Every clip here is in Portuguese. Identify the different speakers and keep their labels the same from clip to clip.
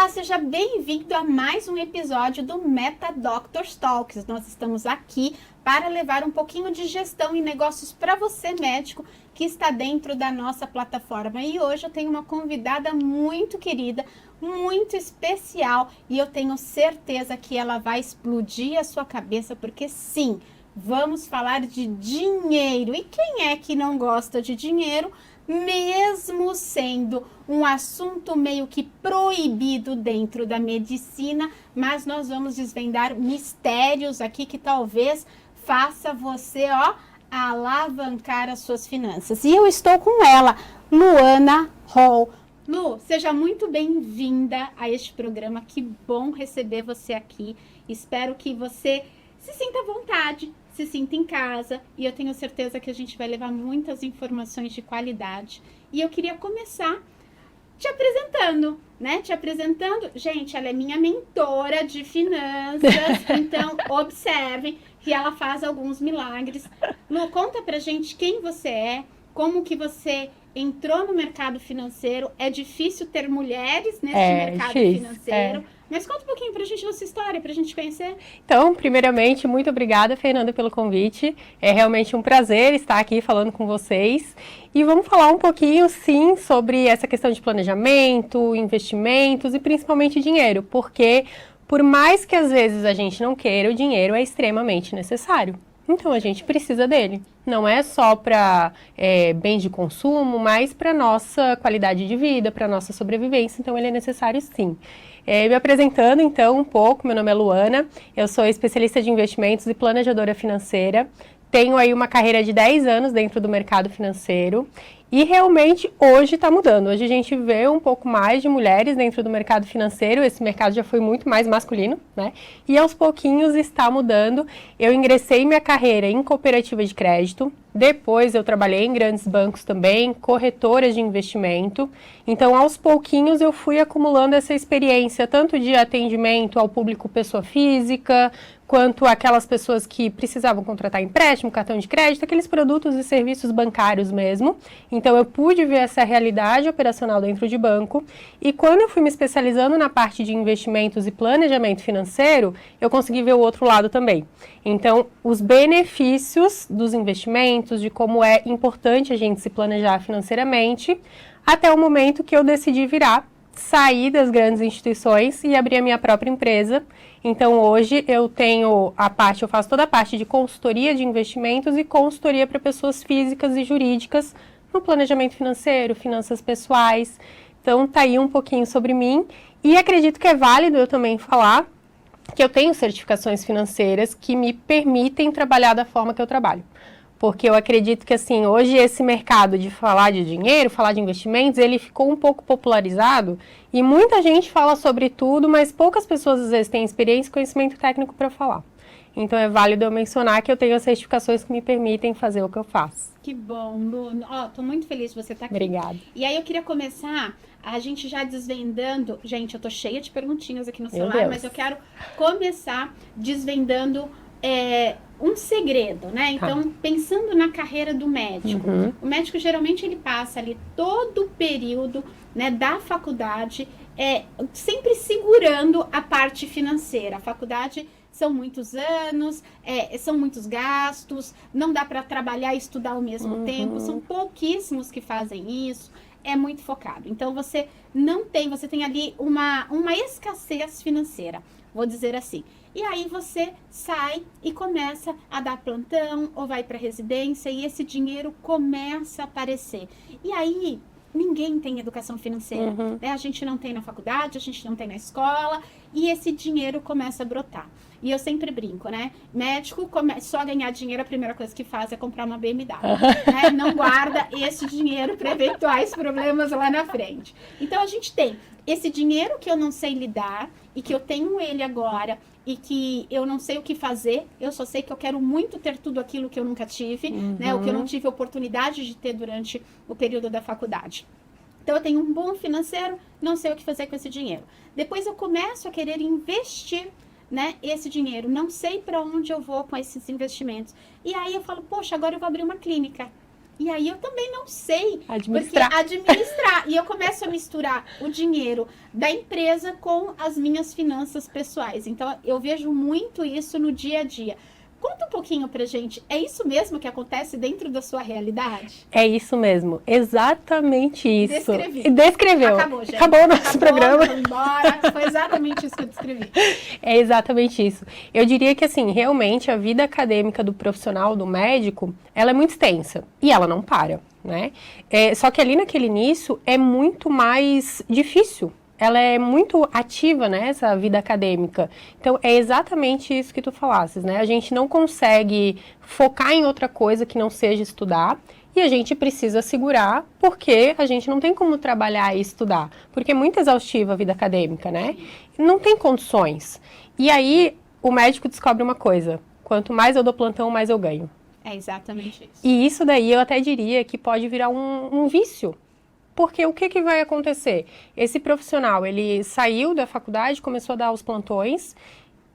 Speaker 1: Olá, seja bem-vindo a mais um episódio do Meta Doctors Talks. Nós estamos aqui para levar um pouquinho de gestão e negócios para você, médico, que está dentro da nossa plataforma. E hoje eu tenho uma convidada muito querida, muito especial, e eu tenho certeza que ela vai explodir a sua cabeça, porque sim, vamos falar de dinheiro. E quem é que não gosta de dinheiro? Mesmo sendo um assunto meio que proibido dentro da medicina, mas nós vamos desvendar mistérios aqui que talvez faça você, alavancar as suas finanças. E eu estou com ela, Luana Hall. Lu, seja muito bem-vinda a este programa. Que bom receber você aqui. Espero que você se sinta à vontade, se sinta em casa, e eu tenho certeza que a gente vai levar muitas informações de qualidade. E eu queria começar te apresentando, né? Gente, ela é minha mentora de finanças, então observe que ela faz alguns milagres. Lu, conta pra gente quem você é, como que você entrou no mercado financeiro. É difícil ter mulheres nesse mercado financeiro. Mas conta um pouquinho pra gente da sua história, pra gente conhecer.
Speaker 2: Então, primeiramente, muito obrigada, Fernanda, pelo convite. É realmente um prazer estar aqui falando com vocês. E vamos falar um pouquinho, sim, sobre essa questão de planejamento, investimentos e principalmente dinheiro. Porque, por mais que às vezes a gente não queira, o dinheiro é extremamente necessário. Então, a gente precisa dele. Não é só para bens de consumo, mas para nossa qualidade de vida, para nossa sobrevivência. Então, ele é necessário, sim. Me apresentando, então, um pouco, meu nome é Luana, eu sou especialista de investimentos e planejadora financeira, tenho aí uma carreira de 10 anos dentro do mercado financeiro e realmente hoje está mudando. Hoje a gente vê um pouco mais de mulheres dentro do mercado financeiro, esse mercado já foi muito mais masculino, né? E aos pouquinhos está mudando. Eu ingressei minha carreira em cooperativa de crédito, depois eu trabalhei em grandes bancos também, corretoras de investimento. Então, aos pouquinhos eu fui acumulando essa experiência, tanto de atendimento ao público pessoa física, quanto aquelas pessoas que precisavam contratar empréstimo, cartão de crédito, aqueles produtos e serviços bancários mesmo. Então, eu pude ver essa realidade operacional dentro de banco. E quando eu fui me especializando na parte de investimentos e planejamento financeiro, eu consegui ver o outro lado também. Então, os benefícios dos investimentos, de como é importante a gente se planejar financeiramente, até o momento que eu decidi sair das grandes instituições e abrir a minha própria empresa. Então, hoje eu faço toda a parte de consultoria de investimentos e consultoria para pessoas físicas e jurídicas no planejamento financeiro, finanças pessoais. Então, tá aí um pouquinho sobre mim. E acredito que é válido eu também falar que eu tenho certificações financeiras que me permitem trabalhar da forma que eu trabalho. Porque eu acredito que, assim, hoje esse mercado de falar de dinheiro, falar de investimentos, ele ficou um pouco popularizado e muita gente fala sobre tudo, mas poucas pessoas, às vezes, têm experiência e conhecimento técnico para falar. Então, é válido eu mencionar que eu tenho as certificações que me permitem fazer o que eu faço.
Speaker 1: Que bom, Lu. Tô muito feliz de você estar aqui.
Speaker 2: Obrigada.
Speaker 1: E aí, eu queria começar a gente já desvendando... Gente, eu tô cheia de perguntinhas aqui no celular, mas eu quero começar desvendando... um segredo, né? Então, pensando na carreira do médico, o médico geralmente ele passa ali todo o período, né, da faculdade, sempre segurando a parte financeira. A faculdade são muitos anos, são muitos gastos, não dá para trabalhar e estudar ao mesmo tempo, são pouquíssimos que fazem isso, é muito focado. Então, você tem ali uma escassez financeira, vou dizer assim. E aí você sai e começa a dar plantão ou vai para residência e esse dinheiro começa a aparecer. E aí ninguém tem educação financeira, né? A gente não tem na faculdade, a gente não tem na escola e esse dinheiro começa a brotar. E eu sempre brinco, né? Médico só ganhar dinheiro, a primeira coisa que faz é comprar uma BMW, né? Não guarda esse dinheiro para eventuais problemas lá na frente. Então a gente tem esse dinheiro que eu não sei lidar e que eu tenho ele agora e que eu não sei o que fazer, eu só sei que eu quero muito ter tudo aquilo que eu nunca tive, né? O que eu não tive oportunidade de ter durante o período da faculdade. Então, eu tenho um bom financeiro, não sei o que fazer com esse dinheiro. Depois, eu começo a querer investir, né, esse dinheiro. Não sei para onde eu vou com esses investimentos. E aí, eu falo, poxa, agora eu vou abrir uma clínica. E aí eu também não sei
Speaker 2: administrar.
Speaker 1: E eu começo a misturar o dinheiro da empresa com as minhas finanças pessoais. Então, eu vejo muito isso no dia a dia. Conta um pouquinho pra gente, é isso mesmo que acontece dentro da sua realidade?
Speaker 2: É isso mesmo, exatamente isso.
Speaker 1: Descreveu.
Speaker 2: Acabou o nosso programa.
Speaker 1: Vamos embora. Foi exatamente isso que eu descrevi.
Speaker 2: É exatamente isso. Eu diria que, assim, realmente a vida acadêmica do profissional, do médico, ela é muito extensa e ela não para, né? Só que ali naquele início é muito mais difícil. Ela é muito ativa, né, essa vida acadêmica. Então, é exatamente isso que tu falasses, né? A gente não consegue focar em outra coisa que não seja estudar e a gente precisa segurar porque a gente não tem como trabalhar e estudar. Porque é muito exaustiva a vida acadêmica, né? Não tem condições. E aí, o médico descobre uma coisa. Quanto mais eu dou plantão, mais eu ganho.
Speaker 1: É exatamente isso.
Speaker 2: E isso daí eu até diria que pode virar um vício. Porque o que vai acontecer? Esse profissional, ele saiu da faculdade, começou a dar os plantões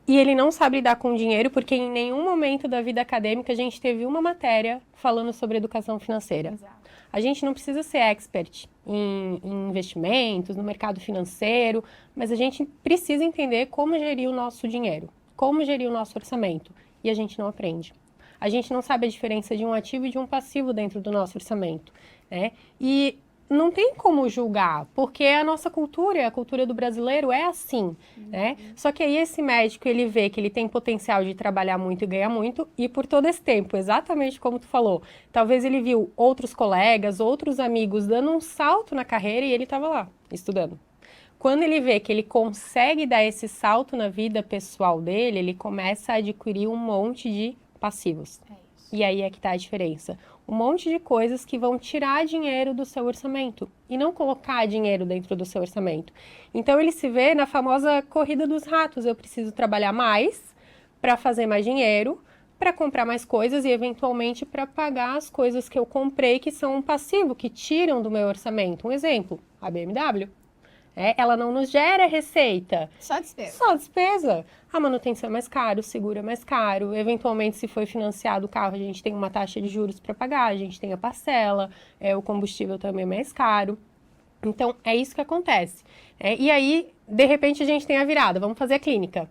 Speaker 2: e ele não sabe lidar com o dinheiro porque em nenhum momento da vida acadêmica a gente teve uma matéria falando sobre educação financeira.
Speaker 1: Exato.
Speaker 2: A gente não precisa ser expert em investimentos, no mercado financeiro, mas a gente precisa entender como gerir o nosso dinheiro, como gerir o nosso orçamento. E a gente não aprende. A gente não sabe a diferença de um ativo e de um passivo dentro do nosso orçamento, né? E não tem como julgar, porque a nossa cultura, a cultura do brasileiro é assim, né? Só que aí esse médico, ele vê que ele tem potencial de trabalhar muito e ganhar muito, e por todo esse tempo, exatamente como tu falou, talvez ele viu outros colegas, outros amigos dando um salto na carreira e ele estava lá, estudando. Quando ele vê que ele consegue dar esse salto na vida pessoal dele, ele começa a adquirir um monte de passivos. E aí é que tá a diferença. Um monte de coisas que vão tirar dinheiro do seu orçamento e não colocar dinheiro dentro do seu orçamento. Então ele se vê na famosa corrida dos ratos. Eu preciso trabalhar mais para fazer mais dinheiro, para comprar mais coisas e eventualmente para pagar as coisas que eu comprei que são um passivo, que tiram do meu orçamento. Um exemplo, a BMW. Ela não nos gera receita.
Speaker 1: Só despesa.
Speaker 2: Só despesa. A manutenção é mais caro, o seguro é mais caro. Eventualmente, se foi financiado o carro, a gente tem uma taxa de juros para pagar, a gente tem a parcela, o combustível também é mais caro. Então, é isso que acontece. E aí, de repente, a gente tem a virada, vamos fazer a clínica.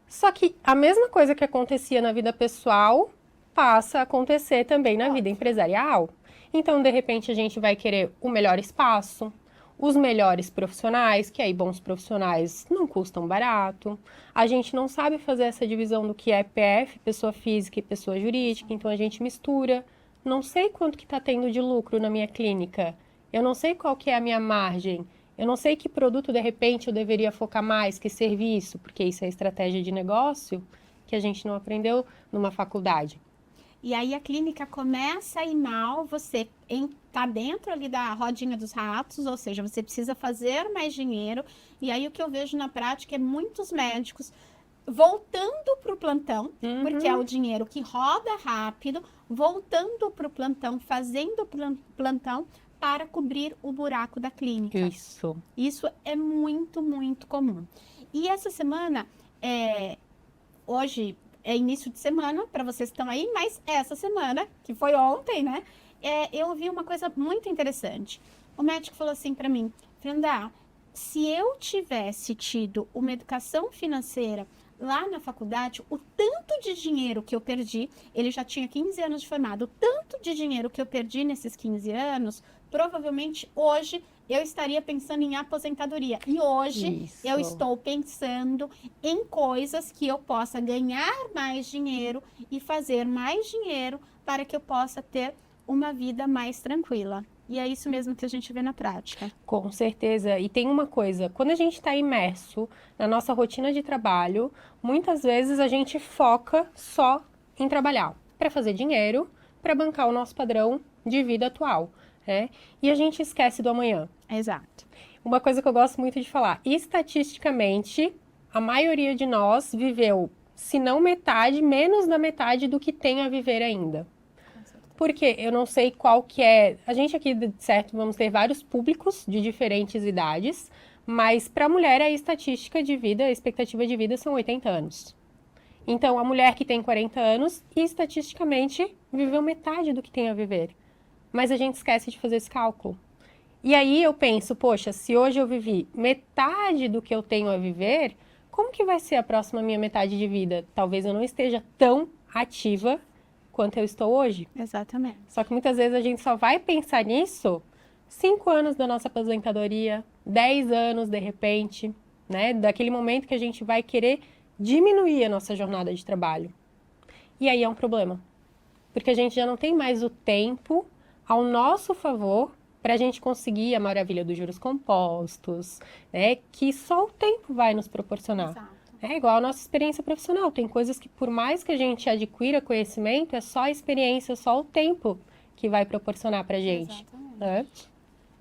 Speaker 2: Só que a mesma coisa que acontecia na vida pessoal passa a acontecer também na vida empresarial. Então, de repente, a gente vai querer o melhor espaço, os melhores profissionais, que aí bons profissionais não custam barato. A gente não sabe fazer essa divisão do que é PF, pessoa física e pessoa jurídica, então a gente mistura. Não sei quanto que está tendo de lucro na minha clínica. Eu não sei qual que é a minha margem. Eu não sei que produto, de repente, eu deveria focar mais, que serviço, porque isso é estratégia de negócio que a gente não aprendeu numa faculdade.
Speaker 1: E aí a clínica começa a ir mal, você tá dentro ali da rodinha dos ratos, ou seja, você precisa fazer mais dinheiro. E aí o que eu vejo na prática é muitos médicos voltando para o plantão, porque é o dinheiro que roda rápido, voltando para o plantão, fazendo plantão para cobrir o buraco da clínica. Isso é muito, muito comum. E essa semana, hoje é início de semana, para vocês que estão aí, mas essa semana, que foi ontem, né? Eu vi uma coisa muito interessante. O médico falou assim para mim, Fernanda, se eu tivesse tido uma educação financeira lá na faculdade, o tanto de dinheiro que eu perdi, ele já tinha 15 anos de formado, o tanto de dinheiro que eu perdi nesses 15 anos, provavelmente hoje eu estaria pensando em aposentadoria. E hoje eu estou pensando em coisas que eu possa ganhar mais dinheiro e fazer mais dinheiro para que eu possa ter uma vida mais tranquila. E é isso mesmo que a gente vê na prática.
Speaker 2: Com certeza. E tem uma coisa, quando a gente está imerso na nossa rotina de trabalho, muitas vezes a gente foca só em trabalhar, para fazer dinheiro, para bancar o nosso padrão de vida atual. E a gente esquece do amanhã.
Speaker 1: Exato.
Speaker 2: Uma coisa que eu gosto muito de falar, estatisticamente, a maioria de nós viveu, se não metade, menos da metade do que tem a viver ainda. Porque eu não sei qual que é... A gente aqui, certo, vamos ter vários públicos de diferentes idades, mas para a mulher a estatística de vida, a expectativa de vida são 80 anos. Então, a mulher que tem 40 anos, estatisticamente, viveu metade do que tem a viver. mas a gente esquece de fazer esse cálculo. E aí eu penso, poxa, se hoje eu vivi metade do que eu tenho a viver, como que vai ser a próxima minha metade de vida? Talvez eu não esteja tão ativa quanto eu estou hoje.
Speaker 1: Exatamente.
Speaker 2: Só que muitas vezes a gente só vai pensar nisso 5 anos da nossa aposentadoria, 10 anos de repente, né? Daquele momento que a gente vai querer diminuir a nossa jornada de trabalho. E aí é um problema. Porque a gente já não tem mais o tempo ao nosso favor para a gente conseguir a maravilha dos juros compostos, né? Que só o tempo vai nos proporcionar.
Speaker 1: Exato.
Speaker 2: É igual a nossa experiência profissional. Tem coisas que, por mais que a gente adquira conhecimento, é só a experiência, só o tempo que vai proporcionar para a gente.
Speaker 1: Exatamente.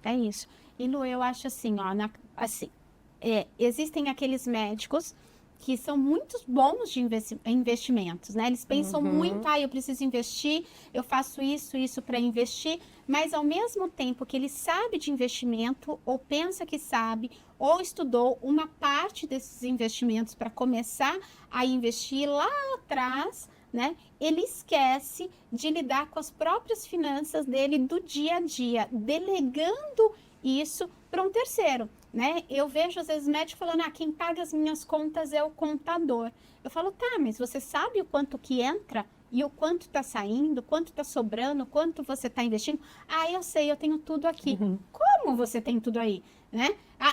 Speaker 1: É isso. E Lu, eu acho assim, ó, existem aqueles médicos que são muito bons de investimentos, né? Eles pensam muito, eu preciso investir, eu faço isso para investir, mas ao mesmo tempo que ele sabe de investimento, ou pensa que sabe, ou estudou uma parte desses investimentos para começar a investir lá atrás, né? Ele esquece de lidar com as próprias finanças dele do dia a dia, delegando isso para um terceiro, né? Eu vejo às vezes médico falando, quem paga as minhas contas é o contador. Eu falo, tá, mas você sabe o quanto que entra e o quanto está saindo, quanto está sobrando, quanto você está investindo? Eu sei, eu tenho tudo aqui. Como você tem tudo aí, né?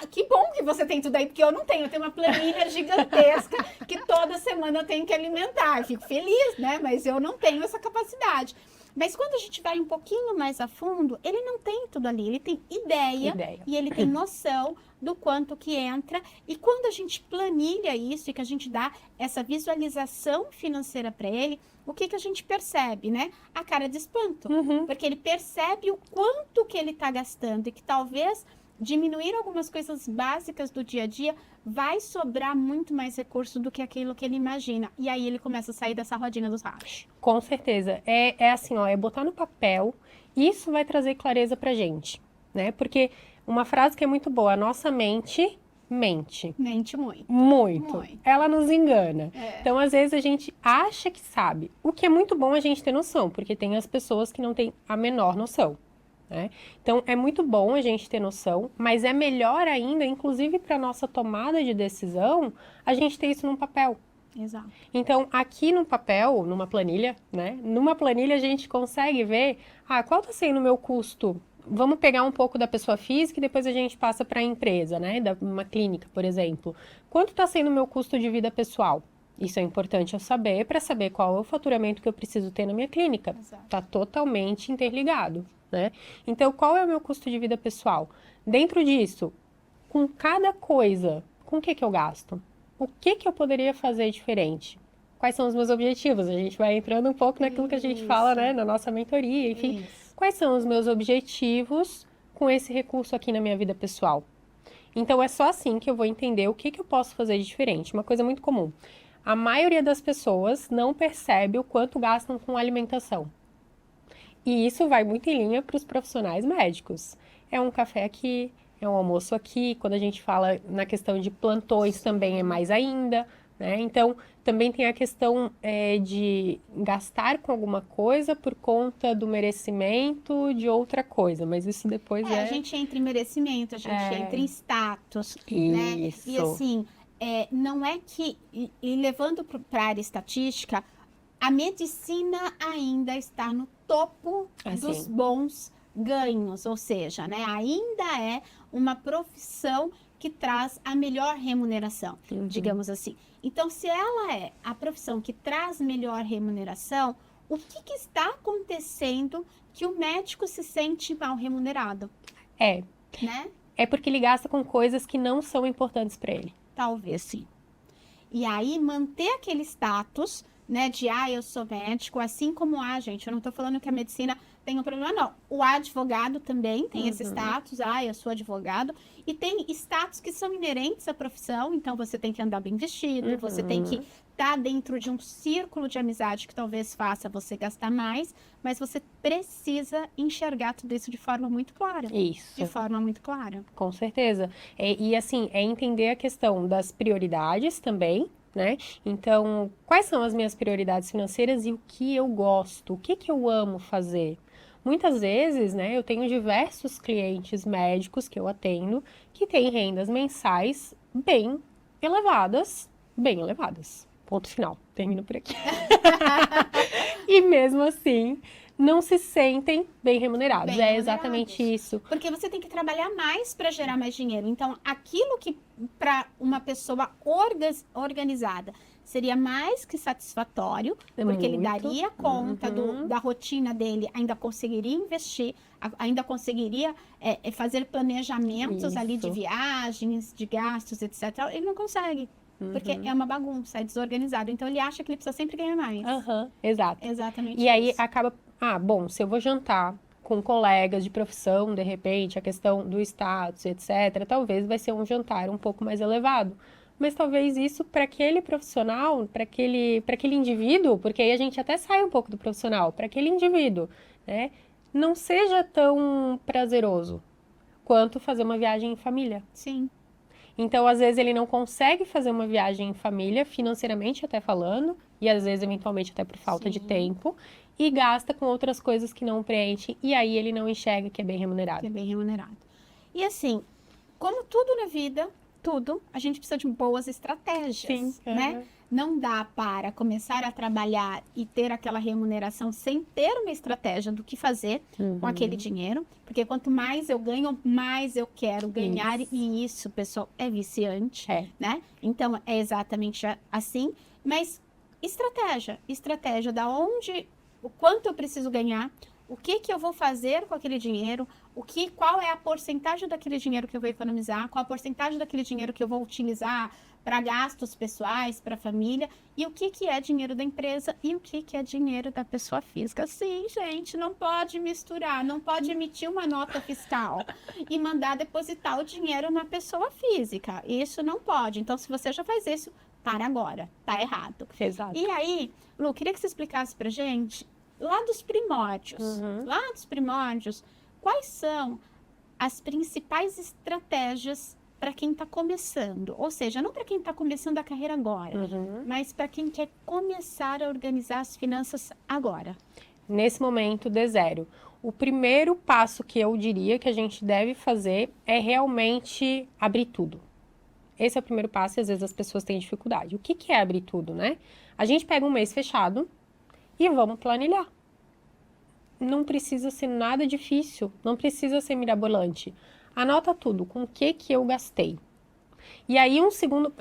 Speaker 1: Que bom que você tem tudo aí, porque eu não tenho. Eu tenho uma planilha gigantesca que toda semana eu tenho que alimentar. Eu fico feliz, né? Mas eu não tenho essa capacidade. Mas quando a gente vai um pouquinho mais a fundo, ele não tem tudo ali. Ele tem ideia. E ele tem noção do quanto que entra. E quando a gente planilha isso e que a gente dá essa visualização financeira para ele, o que que a gente percebe, né? A cara de espanto. Porque ele percebe o quanto que ele está gastando e que talvez diminuir algumas coisas básicas do dia a dia vai sobrar muito mais recurso do que aquilo que ele imagina. E aí ele começa a sair dessa rodinha dos rachos.
Speaker 2: Com certeza. É assim, ó, é botar no papel. Isso vai trazer clareza pra gente, né? Porque uma frase que é muito boa, a nossa mente mente.
Speaker 1: Mente muito.
Speaker 2: Muito. Ela nos engana.
Speaker 1: É.
Speaker 2: Então, às vezes, a gente acha que sabe. O que é muito bom a gente ter noção, porque tem as pessoas que não têm a menor noção. Né? Então, é muito bom a gente ter noção, mas é melhor ainda, inclusive para nossa tomada de decisão, a gente ter isso num papel.
Speaker 1: Exato.
Speaker 2: Então, aqui no papel, numa planilha, né? Numa planilha a gente consegue ver, qual está sendo o meu custo? Vamos pegar um pouco da pessoa física e depois a gente passa para a empresa, né? Uma clínica, por exemplo. Quanto está sendo o meu custo de vida pessoal? Isso é importante eu saber para saber qual é o faturamento que eu preciso ter na minha clínica. Está totalmente interligado, né? Então, qual é o meu custo de vida pessoal? Dentro disso, com cada coisa, com o que eu gasto? O que eu poderia fazer diferente? Quais são os meus objetivos? A gente vai entrando um pouco naquilo que a gente fala, né? Na nossa mentoria, enfim. Quais são os meus objetivos com esse recurso aqui na minha vida pessoal? Então, é só assim que eu vou entender o que eu posso fazer de diferente. Uma coisa muito comum. A maioria das pessoas não percebe o quanto gastam com alimentação. E isso vai muito em linha para os profissionais médicos. É um café aqui, é um almoço aqui. Quando a gente fala na questão de plantões também é mais ainda, né? Então, também tem a questão de gastar com alguma coisa por conta do merecimento de outra coisa. Mas isso depois
Speaker 1: A gente entra em merecimento, a gente entra em status, né?
Speaker 2: Isso.
Speaker 1: E assim, não é que... E levando para a área estatística, a medicina ainda está no topo dos bons ganhos, ou seja, né, ainda é uma profissão que traz a melhor remuneração, digamos assim. Então, se ela é a profissão que traz melhor remuneração, o que está acontecendo que o médico se sente mal remunerado? Né?
Speaker 2: É porque ele gasta com coisas que não são importantes para ele.
Speaker 1: Talvez sim. E aí, manter aquele status, né, de eu sou médico, assim como gente, eu não estou falando que a medicina tem um problema, não. O advogado também tem esse status, eu sou advogado, e tem status que são inerentes à profissão, então você tem que andar bem vestido, você tem que estar dentro de um círculo de amizade que talvez faça você gastar mais, mas você precisa enxergar tudo isso de forma muito clara.
Speaker 2: Isso.
Speaker 1: De forma muito clara.
Speaker 2: Com certeza. E assim, entender a questão das prioridades também, né? Então, quais são as minhas prioridades financeiras e o que eu gosto? O que eu amo fazer? Muitas vezes, né, eu tenho diversos clientes médicos que eu atendo que têm rendas mensais bem elevadas, bem elevadas. Ponto final, termino por aqui. E mesmo assim, não se sentem bem remunerados. É exatamente isso.
Speaker 1: Porque você tem que trabalhar mais para gerar mais dinheiro. Então, aquilo que para uma pessoa organizada seria mais que satisfatório, porque ele daria conta da rotina dele, ainda conseguiria investir, ainda conseguiria fazer planejamentos ali de viagens, de gastos, etc. Ele não consegue. Porque é uma bagunça, é desorganizado. Então, ele acha que ele precisa sempre ganhar mais.
Speaker 2: Exato.
Speaker 1: Exatamente
Speaker 2: E aí, acaba... bom, se eu vou jantar com colegas de profissão, de repente, a questão do status, etc., talvez vai ser um jantar um pouco mais elevado. Mas talvez isso para aquele profissional, para aquele indivíduo, porque aí a gente até sai um pouco do profissional, para aquele indivíduo, né, não seja tão prazeroso quanto fazer uma viagem em família.
Speaker 1: Sim.
Speaker 2: Então, às vezes, ele não consegue fazer uma viagem em família, financeiramente até falando, e às vezes, eventualmente, até por falta de tempo, e gasta com outras coisas que não preenchem, e aí ele não enxerga que é bem remunerado.
Speaker 1: Que é bem remunerado. E assim, como tudo na vida, a gente precisa de boas estratégias, né? Não dá para começar a trabalhar e ter aquela remuneração sem ter uma estratégia do que fazer com aquele dinheiro, porque quanto mais eu ganho, mais eu quero ganhar, e isso, pessoal, é viciante, né? Então, é exatamente assim, mas estratégia da onde, o quanto eu preciso ganhar, o que eu vou fazer com aquele dinheiro, qual é a porcentagem daquele dinheiro que eu vou economizar, qual a porcentagem daquele dinheiro que eu vou utilizar para gastos pessoais, para a família, e o que é dinheiro da empresa e o que é dinheiro da pessoa física. Sim, gente, não pode misturar, não pode emitir uma nota fiscal e mandar depositar o dinheiro na pessoa física. Isso não pode. Então, se você já faz isso, para agora, tá errado.
Speaker 2: Exato.
Speaker 1: E aí, Lu, queria que você explicasse pra gente, lá dos primórdios, quais são as principais estratégias para quem está começando? Ou seja, não para quem está começando a carreira agora, mas para quem quer começar a organizar as finanças agora.
Speaker 2: Nesse momento, de zero. O primeiro passo que eu diria que a gente deve fazer é realmente abrir tudo. Esse é o primeiro passo e às vezes as pessoas têm dificuldade. O que é abrir tudo, né? A gente pega um mês fechado e vamos planilhar. Não precisa ser nada difícil, não precisa ser mirabolante. Anota tudo, com o que eu gastei. E aí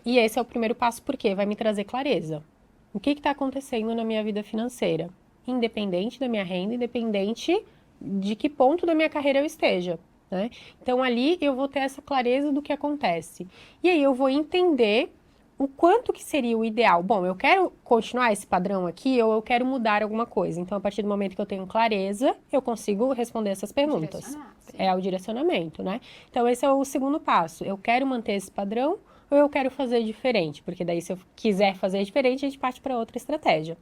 Speaker 2: e esse é o primeiro passo porque vai me trazer clareza. O que está acontecendo na minha vida financeira? Independente da minha renda, independente de que ponto da minha carreira eu esteja, né? Então ali eu vou ter essa clareza do que acontece. E aí eu vou entender o quanto que seria o ideal. Bom, eu quero continuar esse padrão aqui ou eu quero mudar alguma coisa. Então, a partir do momento que eu tenho clareza, eu consigo responder essas perguntas. É o direcionamento, né? Então, esse é o segundo passo. Eu quero manter esse padrão ou eu quero fazer diferente? Porque daí, se eu quiser fazer diferente, a gente parte para outra estratégia.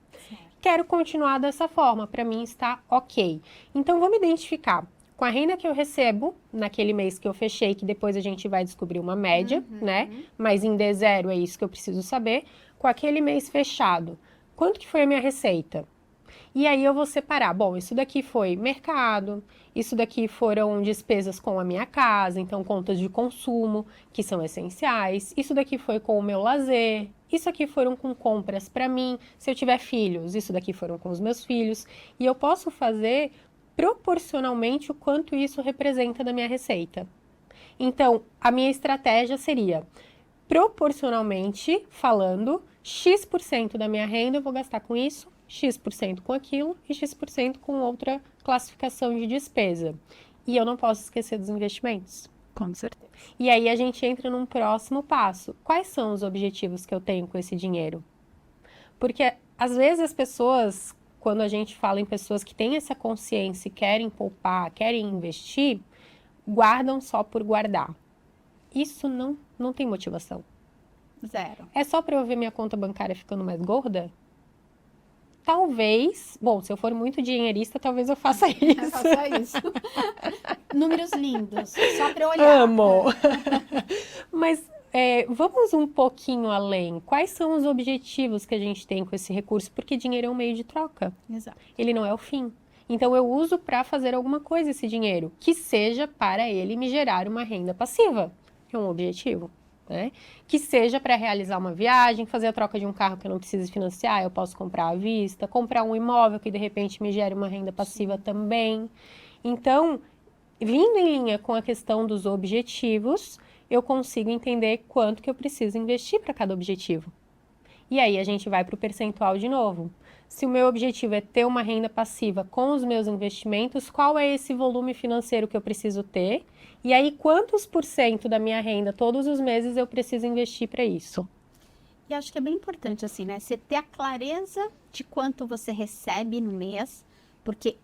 Speaker 2: Quero continuar dessa forma. Para mim, está ok. Então, vamos identificar com a renda que eu recebo naquele mês que eu fechei, que depois a gente vai descobrir uma média, né? Mas em D0 é isso que eu preciso saber. Com aquele mês fechado, quanto que foi a minha receita? E aí eu vou separar, bom, isso daqui foi mercado, isso daqui foram despesas com a minha casa, então contas de consumo, que são essenciais. Isso daqui foi com o meu lazer, isso aqui foram com compras para mim. Se eu tiver filhos, isso daqui foram com os meus filhos. E eu posso fazer proporcionalmente o quanto isso representa da minha receita. Então, a minha estratégia seria, proporcionalmente falando, X% da minha renda eu vou gastar com isso, X% com aquilo e X% com outra classificação de despesa. E eu não posso esquecer dos investimentos.
Speaker 1: Com certeza.
Speaker 2: E aí a gente entra num próximo passo. Quais são os objetivos que eu tenho com esse dinheiro? Porque, às vezes, as pessoas, quando a gente fala em pessoas que têm essa consciência e querem poupar, querem investir, guardam só por guardar. Isso não tem motivação.
Speaker 1: Zero.
Speaker 2: É só para eu ver minha conta bancária ficando mais gorda? Talvez, bom, se eu for muito dinheirista, talvez eu faça isso.
Speaker 1: Faça isso. Números lindos, só para eu olhar.
Speaker 2: Amo! Mas vamos um pouquinho além. Quais são os objetivos que a gente tem com esse recurso? Porque dinheiro é um meio de troca.
Speaker 1: Exato.
Speaker 2: Ele não é o fim. Então, eu uso para fazer alguma coisa esse dinheiro, que seja para ele me gerar uma renda passiva, que é um objetivo. Né? Que seja para realizar uma viagem, fazer a troca de um carro que eu não preciso financiar, eu posso comprar à vista, comprar um imóvel que de repente me gere uma renda passiva também. Então, vindo em linha com a questão dos objetivos, eu consigo entender quanto que eu preciso investir para cada objetivo. E aí a gente vai para o percentual de novo. Se o meu objetivo é ter uma renda passiva com os meus investimentos, qual é esse volume financeiro que eu preciso ter? E aí, quantos por cento da minha renda todos os meses eu preciso investir para isso?
Speaker 1: E acho que é bem importante, assim, né? Você ter a clareza de quanto você recebe no mês, porque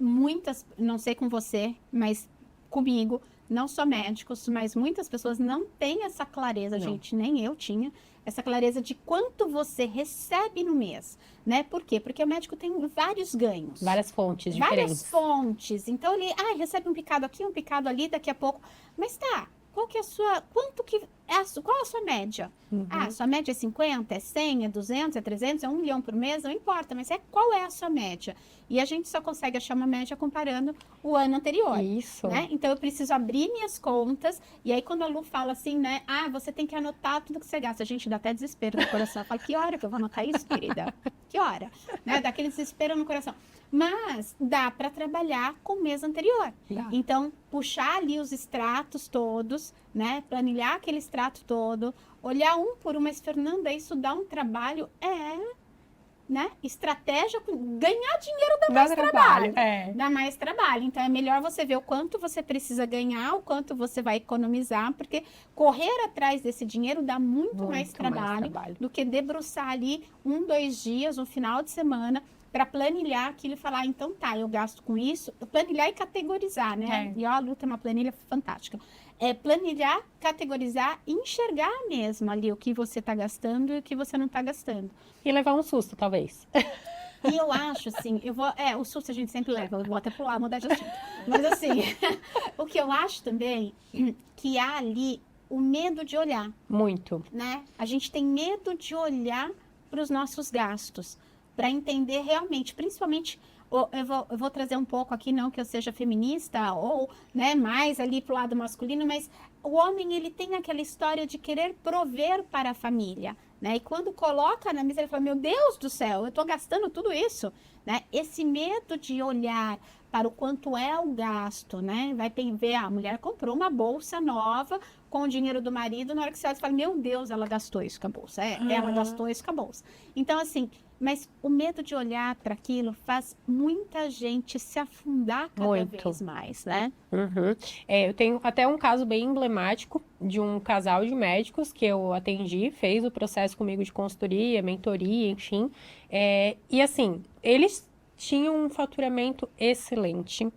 Speaker 1: muitas, não sei com você, mas comigo, não só médicos, mas muitas pessoas não têm essa clareza, gente, nem eu tinha, essa clareza de quanto você recebe no mês, né? Por quê? Porque o médico tem vários ganhos.
Speaker 2: Várias fontes diferentes.
Speaker 1: Várias fontes. Então, ele recebe um picado aqui, um picado ali, daqui a pouco. Mas tá, qual que é a sua... qual é a sua média? Sua média é 50, é 100, é 200, é 300, é 1 milhão por mês? Não importa, mas qual é a sua média? E a gente só consegue achar uma média comparando o ano anterior.
Speaker 2: Isso.
Speaker 1: Né? Então, eu preciso abrir minhas contas. E aí, quando a Lu fala assim, né? Você tem que anotar tudo que você gasta. A gente dá até desespero no coração. Fala, que hora que eu vou anotar isso, querida? Que hora? Né? Dá aquele desespero no coração. Mas dá para trabalhar com o mês anterior. Então, puxar ali os extratos todos, né? Planilhar aquele extrato todo, olhar um por um. Mas, Fernanda, isso dá um trabalho? Né? Estratégia, ganhar dinheiro dá mais trabalho. Dá mais trabalho. Então, é melhor você ver o quanto você precisa ganhar, o quanto você vai economizar, porque correr atrás desse dinheiro dá muito mais trabalho do que debruçar ali 1, 2 dias, um final de semana, para planilhar aquilo e falar, então tá, eu gasto com isso, planilhar e categorizar, né? E a Lu tem uma planilha fantástica. Planilhar, categorizar e enxergar mesmo ali o que você está gastando e o que você não está gastando.
Speaker 2: E levar um susto, talvez.
Speaker 1: E eu acho, assim, o susto a gente sempre leva, eu vou até pular, mudar de assunto. Mas, assim, o que eu acho também, que há ali o medo de olhar.
Speaker 2: Muito.
Speaker 1: Né? A gente tem medo de olhar para os nossos gastos, para entender realmente, principalmente... Eu vou trazer um pouco aqui, não que eu seja feminista ou, né, mais ali pro lado masculino, mas o homem, ele tem aquela história de querer prover para a família, né? E quando coloca na mesa, ele fala, meu Deus do céu, eu tô gastando tudo isso, né? Esse medo de olhar para o quanto é o gasto, né? Vai ver, a mulher comprou uma bolsa nova com o dinheiro do marido, na hora que você olha, você fala, meu Deus, ela gastou isso com a bolsa. Ela gastou isso com a bolsa. Então, assim, mas o medo de olhar para aquilo faz muita gente se afundar cada vez mais, né?
Speaker 2: Eu tenho até um caso bem emblemático de um casal de médicos que eu atendi, fez o processo comigo de consultoria, mentoria, enfim. E assim, eles tinham um faturamento excelente.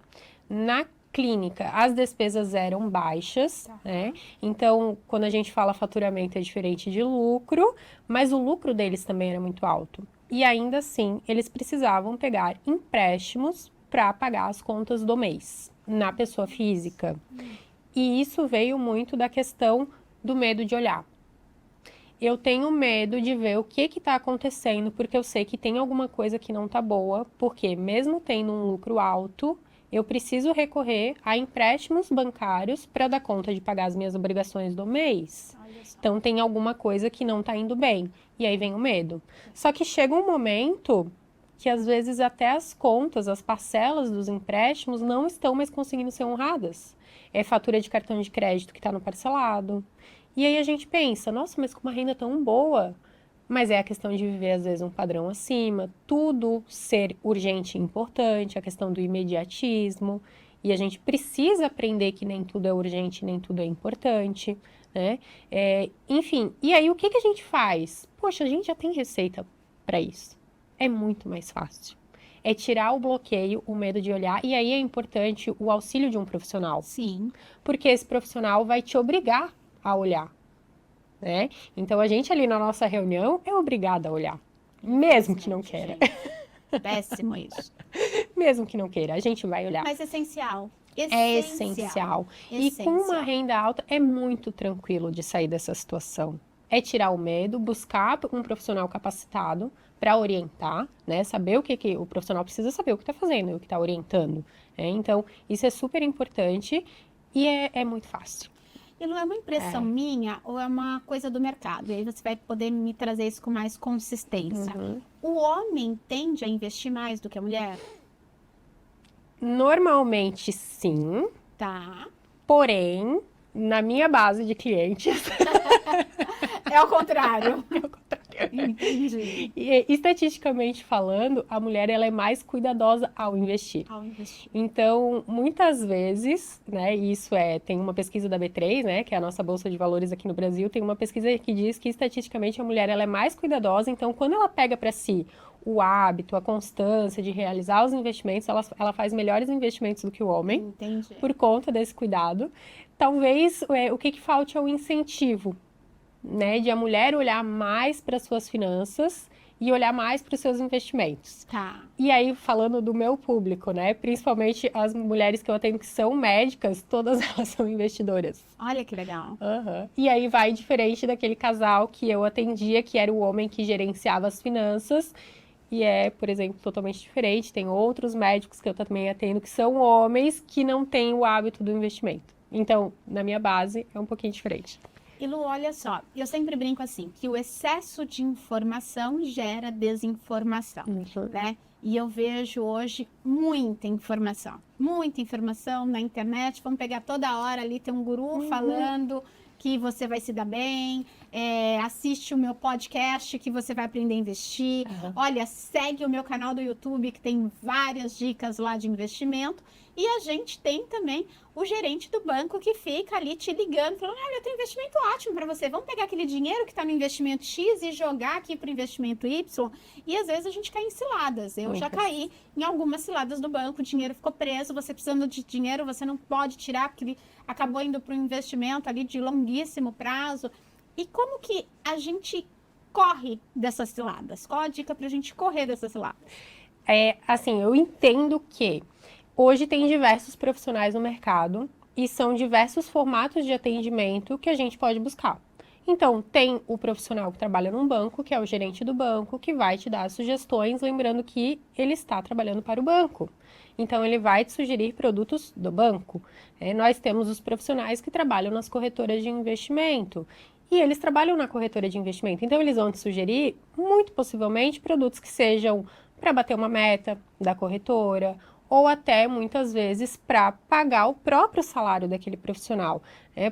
Speaker 2: Na clínica, as despesas eram baixas, né? Então, quando a gente fala faturamento é diferente de lucro, mas o lucro deles também era muito alto. E ainda assim, eles precisavam pegar empréstimos para pagar as contas do mês, na pessoa física. E isso veio muito da questão do medo de olhar. Eu tenho medo de ver o que está acontecendo, porque eu sei que tem alguma coisa que não está boa, porque mesmo tendo um lucro alto, eu preciso recorrer a empréstimos bancários para dar conta de pagar as minhas obrigações do mês. Então, tem alguma coisa que não está indo bem. E aí vem o medo. Só que chega um momento que, às vezes, até as contas, as parcelas dos empréstimos não estão mais conseguindo ser honradas. É fatura de cartão de crédito que está no parcelado. E aí a gente pensa, nossa, mas com uma renda tão boa... Mas é a questão de viver, às vezes, um padrão acima, tudo ser urgente e importante, a questão do imediatismo. E a gente precisa aprender que nem tudo é urgente, nem tudo é importante, né? Enfim, e aí o que a gente faz? Poxa, a gente já tem receita para isso. É muito mais fácil. É tirar o bloqueio, o medo de olhar, e aí é importante o auxílio de um profissional.
Speaker 1: Sim.
Speaker 2: Porque esse profissional vai te obrigar a olhar. Né? Então, a gente ali na nossa reunião é obrigada a olhar, mesmo que não queira.
Speaker 1: Péssimo isso.
Speaker 2: Mesmo que não queira, a gente vai olhar.
Speaker 1: Mas essencial.
Speaker 2: É essencial. E com uma renda alta, é muito tranquilo de sair dessa situação. é tirar o medo, buscar um profissional capacitado para orientar, né? Saber o que o profissional precisa saber o que está fazendo, o que está orientando. Né? Então, isso é super importante e é muito fácil.
Speaker 1: E não é uma impressão minha ou é uma coisa do mercado? E aí você vai poder me trazer isso com mais consistência. O homem tende a investir mais do que a mulher?
Speaker 2: Normalmente, sim.
Speaker 1: Tá.
Speaker 2: Porém, na minha base de clientes...
Speaker 1: É o contrário.
Speaker 2: É o contrário.
Speaker 1: Entendi.
Speaker 2: E, estatisticamente falando, a mulher ela é mais cuidadosa ao investir. Então, muitas vezes, né, tem uma pesquisa da B3, né, que é a nossa bolsa de valores aqui no Brasil, tem uma pesquisa que diz que estatisticamente a mulher ela é mais cuidadosa, então quando ela pega para si o hábito, a constância de realizar os investimentos, ela faz melhores investimentos do que o homem.
Speaker 1: Entendi.
Speaker 2: Por conta desse cuidado. Talvez o que falte é o incentivo, né, de a mulher olhar mais para as suas finanças e olhar mais para os seus investimentos.
Speaker 1: Tá.
Speaker 2: E aí, falando do meu público, né, principalmente as mulheres que eu atendo que são médicas, todas elas são investidoras.
Speaker 1: Olha que legal.
Speaker 2: E aí vai diferente daquele casal que eu atendia, que era o homem que gerenciava as finanças, e por exemplo, totalmente diferente. Tem outros médicos que eu também atendo que são homens que não têm o hábito do investimento. Então, na minha base, é um pouquinho diferente.
Speaker 1: E Lu, olha só, eu sempre brinco assim, que o excesso de informação gera desinformação, né? E eu vejo hoje muita informação na internet. Vamos pegar toda hora ali, tem um guru falando que você vai se dar bem, assiste o meu podcast que você vai aprender a investir. Olha, segue o meu canal do YouTube que tem várias dicas lá de investimento. E a gente tem também o gerente do banco que fica ali te ligando, falando, olha, eu tenho um investimento ótimo para você, vamos pegar aquele dinheiro que está no investimento X e jogar aqui para o investimento Y. E às vezes a gente cai em ciladas. Eu já caí em algumas ciladas do banco, o dinheiro ficou preso, você precisando de dinheiro, você não pode tirar, porque ele acabou indo para um investimento ali de longuíssimo prazo. E como que a gente corre dessas ciladas? Qual a dica para a gente correr dessas ciladas?
Speaker 2: Assim, eu entendo que hoje tem diversos profissionais no mercado e são diversos formatos de atendimento que a gente pode buscar. Então, tem o profissional que trabalha num banco, que é o gerente do banco, que vai te dar sugestões, lembrando que ele está trabalhando para o banco. Então, ele vai te sugerir produtos do banco. Nós temos os profissionais que trabalham nas corretoras de investimento. E eles trabalham na corretora de investimento. Então, eles vão te sugerir, muito possivelmente, produtos que sejam para bater uma meta da corretora, ou até, muitas vezes, para pagar o próprio salário daquele profissional.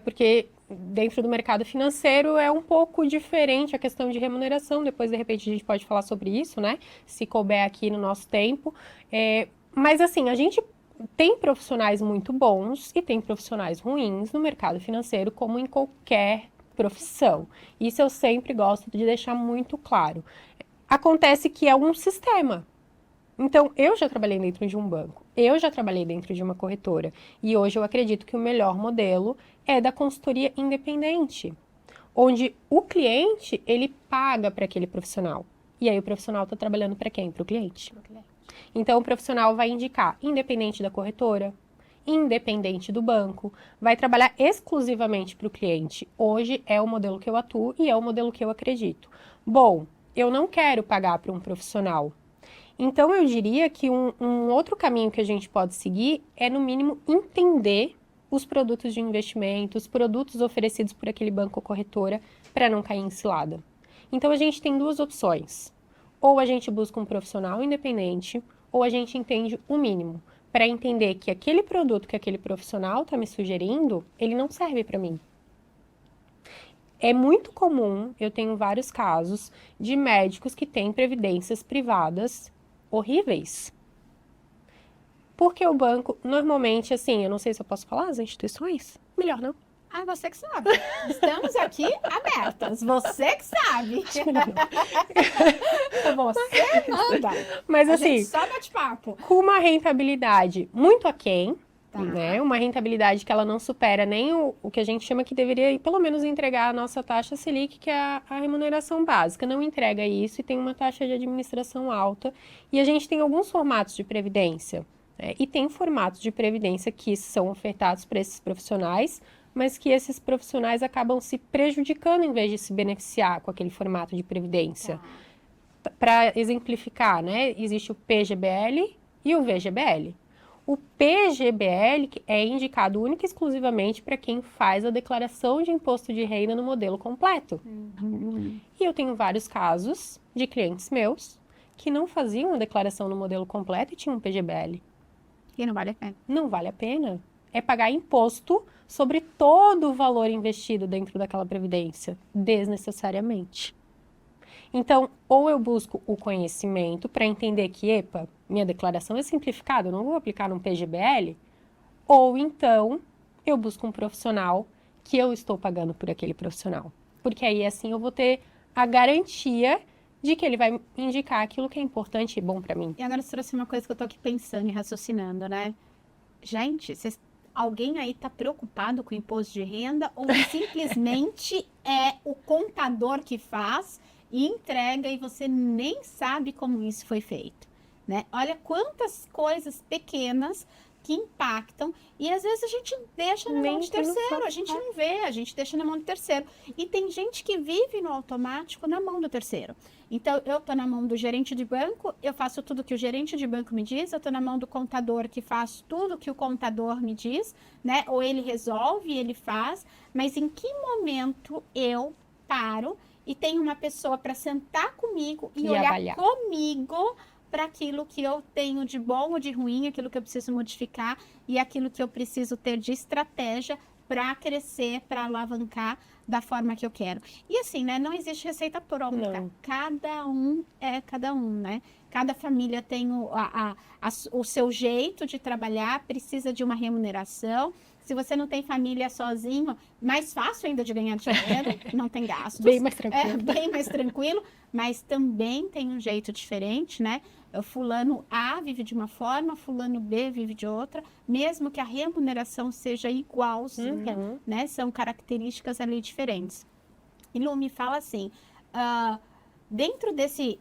Speaker 2: Porque dentro do mercado financeiro é um pouco diferente a questão de remuneração. Depois, de repente, a gente pode falar sobre isso, né? Se couber aqui no nosso tempo. Mas, assim, a gente tem profissionais muito bons e tem profissionais ruins no mercado financeiro, como em qualquer profissão. Isso eu sempre gosto de deixar muito claro. Acontece que é um sistema. Então, eu já trabalhei dentro de um banco, eu já trabalhei dentro de uma corretora, e hoje eu acredito que o melhor modelo é da consultoria independente, onde o cliente, ele paga para aquele profissional. E aí o profissional está trabalhando para quem? Para o cliente. Então, o profissional vai indicar, independente da corretora, independente do banco, vai trabalhar exclusivamente para o cliente. Hoje é o modelo que eu atuo e é o modelo que eu acredito. Bom, eu não quero pagar para um profissional. Então, eu diria que um outro caminho que a gente pode seguir é, no mínimo, entender os produtos de investimento, os produtos oferecidos por aquele banco ou corretora, para não cair em cilada. Então, a gente tem duas opções. Ou a gente busca um profissional independente, ou a gente entende o mínimo, para entender que aquele produto que aquele profissional está me sugerindo, ele não serve para mim. É muito comum, eu tenho vários casos, de médicos que têm previdências privadas horríveis. Porque o banco, normalmente, assim, eu não sei se eu posso falar as instituições, melhor não.
Speaker 1: Ah, você que sabe. Estamos aqui abertas. Você que sabe. Você manda.
Speaker 2: Mas assim,
Speaker 1: a gente só bate papo.
Speaker 2: Com uma rentabilidade muito aquém, né? Uma rentabilidade que ela não supera nem o que a gente chama que deveria, pelo menos, entregar a nossa taxa Selic, que é a remuneração básica. Não entrega isso e tem uma taxa de administração alta. E a gente tem alguns formatos de previdência. E tem formatos de previdência que são ofertados para esses profissionais, mas que esses profissionais acabam se prejudicando em vez de se beneficiar com aquele formato de previdência. Para exemplificar, né, existe o PGBL e o VGBL. O PGBL é indicado única e exclusivamente para quem faz a declaração de imposto de renda no modelo completo. E eu tenho vários casos de clientes meus que não faziam a declaração no modelo completo e tinham um PGBL.
Speaker 1: E não vale a pena.
Speaker 2: Não vale a pena. É pagar imposto sobre todo o valor investido dentro daquela previdência, desnecessariamente. Então, ou eu busco o conhecimento para entender que, epa, minha declaração é simplificada, eu não vou aplicar num PGBL, ou então eu busco um profissional que eu estou pagando por aquele profissional. Porque aí, assim, eu vou ter a garantia de que ele vai indicar aquilo que é importante e bom para mim.
Speaker 1: E agora você trouxe uma coisa que eu tô aqui pensando e raciocinando, né? Gente, alguém aí tá preocupado com o imposto de renda ou simplesmente é o contador que faz e entrega e você nem sabe como isso foi feito, né? Olha quantas coisas pequenas que impactam e às vezes a gente deixa na mão de terceiro, a gente não vê, a gente deixa na mão de terceiro. E tem gente que vive no automático na mão do terceiro. Então, eu tô na mão do gerente de banco, eu faço tudo que o gerente de banco me diz, eu tô na mão do contador que faz tudo que o contador me diz, né? Ou ele resolve, ele faz, mas em que momento eu paro e tenho uma pessoa para sentar comigo e olhar
Speaker 2: avaliar
Speaker 1: comigo para aquilo que eu tenho de bom ou de ruim, aquilo que eu preciso modificar e aquilo que eu preciso ter de estratégia para crescer, para alavancar da forma que eu quero. E assim, né? Não existe receita pronta.
Speaker 2: Não.
Speaker 1: Cada um é cada um, né? Cada família tem o seu jeito de trabalhar, precisa de uma remuneração. Se você não tem família sozinho, mais fácil ainda de ganhar dinheiro, não tem gastos.
Speaker 2: Bem mais tranquilo.
Speaker 1: É bem mais tranquilo, mas também tem um jeito diferente, né? O fulano A vive de uma forma, fulano B vive de outra, mesmo que a remuneração seja igualzinha, né? São características ali diferentes. E Lu, me fala assim, dentro desse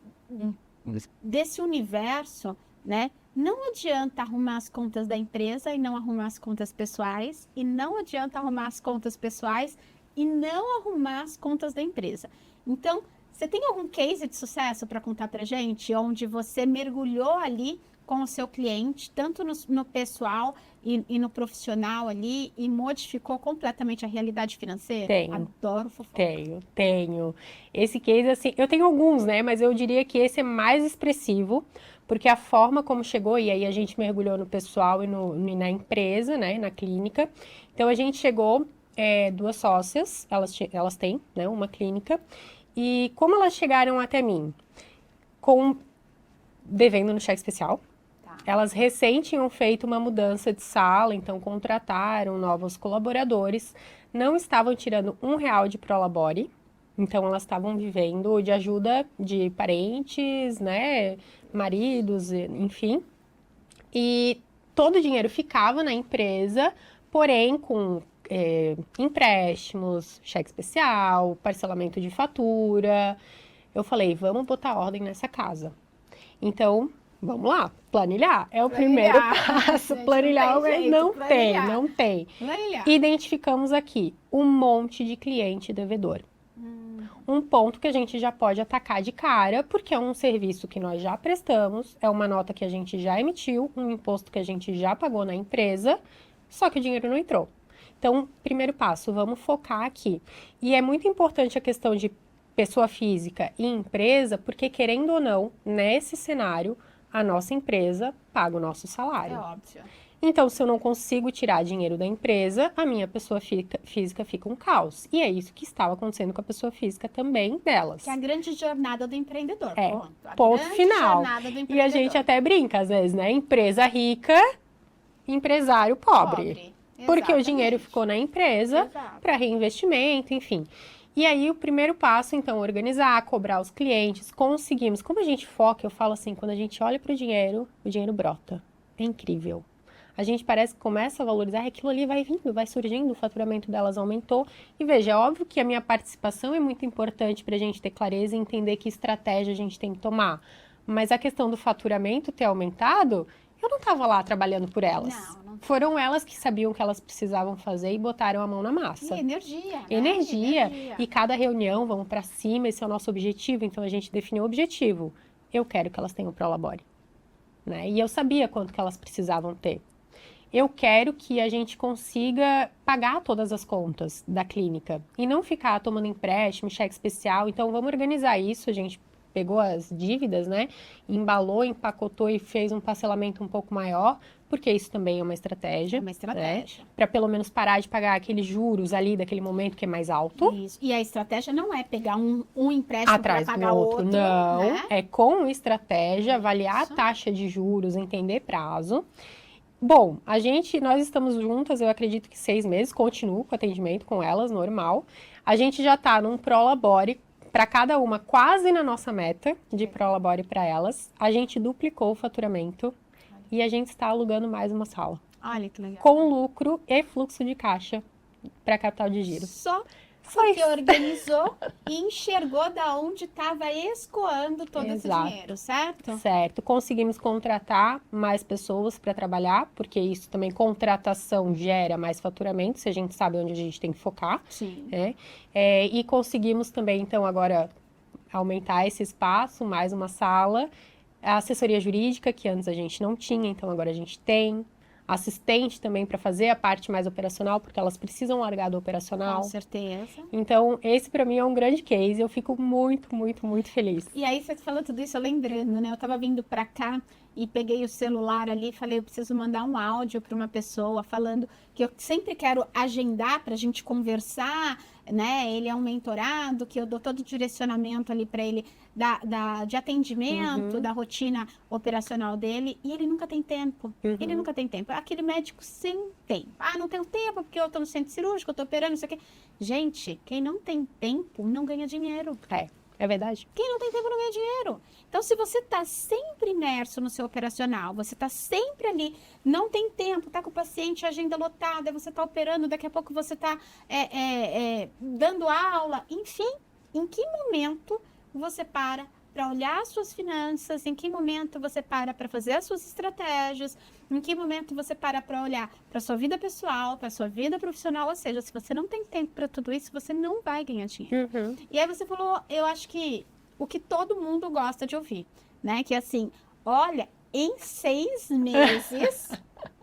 Speaker 1: universo, né? Não adianta arrumar as contas da empresa e não arrumar as contas pessoais, e não adianta arrumar as contas pessoais e não arrumar as contas da empresa. Então, você tem algum case de sucesso para contar para gente, onde você mergulhou ali com o seu cliente, tanto no pessoal e no profissional ali, e modificou completamente a realidade financeira?
Speaker 2: Tenho.
Speaker 1: Adoro fofoca.
Speaker 2: Tenho. Esse case, assim, eu tenho alguns, né? Mas eu diria que esse é mais expressivo, porque a forma como chegou, e aí a gente mergulhou no pessoal e na empresa, né? Na clínica. Então, a gente chegou, duas sócias, elas têm, né? Uma clínica. E como elas chegaram até mim? Devendo no cheque especial. Elas recém tinham feito uma mudança de sala, então contrataram novos colaboradores, não estavam tirando R$1 de prolabore, então elas estavam vivendo de ajuda de parentes, né, maridos, enfim. E todo o dinheiro ficava na empresa, porém com empréstimos, cheque especial, parcelamento de fatura. Eu falei, vamos botar ordem nessa casa. Então, vamos lá, planilhar. É o primeiro passo.
Speaker 1: Gente,
Speaker 2: planilhar, não tem.
Speaker 1: Planilhar.
Speaker 2: Identificamos aqui um monte de cliente devedor. Um ponto que a gente já pode atacar de cara, porque é um serviço que nós já prestamos, é uma nota que a gente já emitiu, um imposto que a gente já pagou na empresa, só que o dinheiro não entrou. Então, primeiro passo, vamos focar aqui. E é muito importante a questão de pessoa física e empresa, porque querendo ou não, nesse cenário, a nossa empresa paga o nosso salário.
Speaker 1: É óbvio.
Speaker 2: Então, se eu não consigo tirar dinheiro da empresa, a minha pessoa física fica um caos. E é isso que estava acontecendo com a pessoa física também delas.
Speaker 1: Que é a grande jornada do empreendedor.
Speaker 2: Ponto final. E a gente até brinca às vezes, né? Empresa rica, empresário pobre. Porque o dinheiro ficou na empresa para reinvestimento, enfim. E aí, o primeiro passo, então, organizar, cobrar os clientes, conseguimos. Como a gente foca, eu falo assim, quando a gente olha para o dinheiro brota. É incrível. A gente parece que começa a valorizar, aquilo ali vai vindo, vai surgindo, o faturamento delas aumentou. E veja, é óbvio que a minha participação é muito importante para a gente ter clareza e entender que estratégia a gente tem que tomar. Mas a questão do faturamento ter aumentado, eu não estava lá trabalhando por elas.
Speaker 1: Não
Speaker 2: foram elas que sabiam o que elas precisavam fazer e botaram a mão na massa.
Speaker 1: E energia.
Speaker 2: Energia. E cada reunião, vamos para cima, esse é o nosso objetivo. Então, a gente definiu o objetivo. Eu quero que elas tenham Prolabore. Né? E eu sabia quanto que elas precisavam ter. Eu quero que a gente consiga pagar todas as contas da clínica e não ficar tomando empréstimo, cheque especial. Então, vamos organizar isso. A gente pegou as dívidas, né? Embalou, empacotou e fez um parcelamento um pouco maior, porque isso também é uma estratégia.
Speaker 1: É uma estratégia.
Speaker 2: Né? Para pelo menos parar de pagar aqueles juros ali daquele momento que é mais alto.
Speaker 1: Isso. E a estratégia não é pegar um empréstimo
Speaker 2: atrás
Speaker 1: para pagar
Speaker 2: do outro. Não,
Speaker 1: né?
Speaker 2: É com estratégia, avaliar a taxa de juros, entender prazo. Bom, nós estamos juntas, eu acredito que 6 meses, continuo com atendimento com elas, normal. A gente já está num Prolabore para cada uma, quase na nossa meta de Prolabore para elas. A gente duplicou o faturamento e a gente está alugando mais uma sala.
Speaker 1: Olha que legal.
Speaker 2: Com lucro e fluxo de caixa para capital de giro.
Speaker 1: Só porque organizou e enxergou da onde estava escoando todo esse dinheiro, certo?
Speaker 2: Certo. Conseguimos contratar mais pessoas para trabalhar, porque isso também, contratação gera mais faturamento, se a gente sabe onde a gente tem que focar.
Speaker 1: Sim.
Speaker 2: Né? E conseguimos também, então, agora aumentar esse espaço, mais uma sala. A assessoria jurídica, que antes a gente não tinha, então agora a gente tem. Assistente também para fazer a parte mais operacional, porque elas precisam largar do operacional.
Speaker 1: Com certeza.
Speaker 2: Então, esse para mim é um grande case, eu fico muito, muito, muito feliz.
Speaker 1: E aí, você falou tudo isso, eu lembrando, né? Eu tava vindo para cá e peguei o celular ali e falei, eu preciso mandar um áudio para uma pessoa falando que eu sempre quero agendar para a gente conversar, né? Ele é um mentorado, que eu dou todo o direcionamento ali para ele de atendimento, da rotina operacional dele, e ele nunca tem tempo. Ele nunca tem tempo. Aquele médico sem tempo. Ah, não tenho tempo porque eu tô no centro cirúrgico, eu tô operando, não sei o quê. Gente, quem não tem tempo não ganha dinheiro.
Speaker 2: É verdade.
Speaker 1: Quem não tem tempo não ganha dinheiro. Então, se você está sempre imerso no seu operacional, você está sempre ali, não tem tempo, está com o paciente, agenda lotada, você está operando, daqui a pouco você está dando aula, enfim, em que momento você para olhar as suas finanças, em que momento você para fazer as suas estratégias, em que momento você para olhar para a sua vida pessoal, para a sua vida profissional, ou seja, se você não tem tempo para tudo isso, você não vai ganhar dinheiro. E aí você falou, eu acho que o que todo mundo gosta de ouvir, né? Que assim, olha, em 6 meses,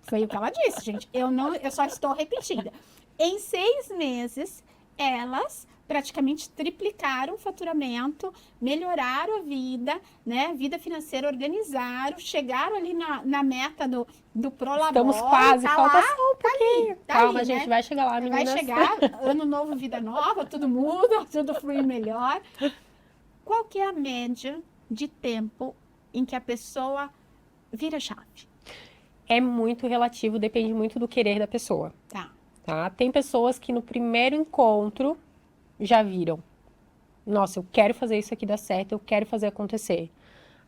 Speaker 1: foi o que ela disse, gente, eu só estou repetindo. Em 6 meses, elas praticamente triplicaram o faturamento, melhoraram a vida, né? Vida financeira, organizaram, chegaram ali na meta do Prolabore.
Speaker 2: Estamos quase,
Speaker 1: tá
Speaker 2: falta
Speaker 1: lá,
Speaker 2: só um pouquinho. Calma,
Speaker 1: ali,
Speaker 2: gente,
Speaker 1: né?
Speaker 2: vai chegar lá, meninas.
Speaker 1: Vai chegar, ano novo, vida nova, tudo muda, tudo flui melhor. Qual que é a média de tempo em que a pessoa vira chave?
Speaker 2: É muito relativo, depende muito do querer da pessoa. Tá? Tem pessoas que no primeiro encontro já viram. Nossa, eu quero fazer isso aqui dar certo, eu quero fazer acontecer.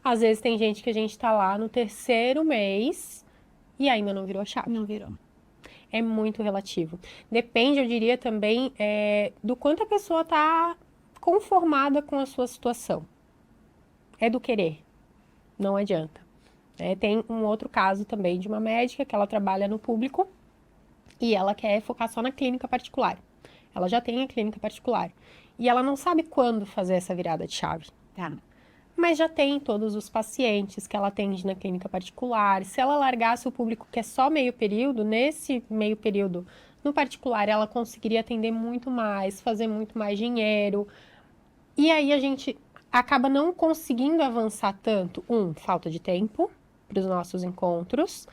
Speaker 2: Às vezes tem gente que a gente tá lá no 3º mês e ainda não virou a chave.
Speaker 1: Não virou.
Speaker 2: É muito relativo. Depende, eu diria também, do quanto a pessoa tá conformada com a sua situação. É do querer. Não adianta. Tem um outro caso também de uma médica que ela trabalha no público e ela quer focar só na clínica particular. Ela já tem a clínica particular. E ela não sabe quando fazer essa virada de chave. Mas já tem todos os pacientes que ela atende na clínica particular. Se ela largasse o público que é só meio período, nesse meio período no particular, ela conseguiria atender muito mais, fazer muito mais dinheiro. E aí a gente acaba não conseguindo avançar tanto. Falta de tempo para os nossos encontros.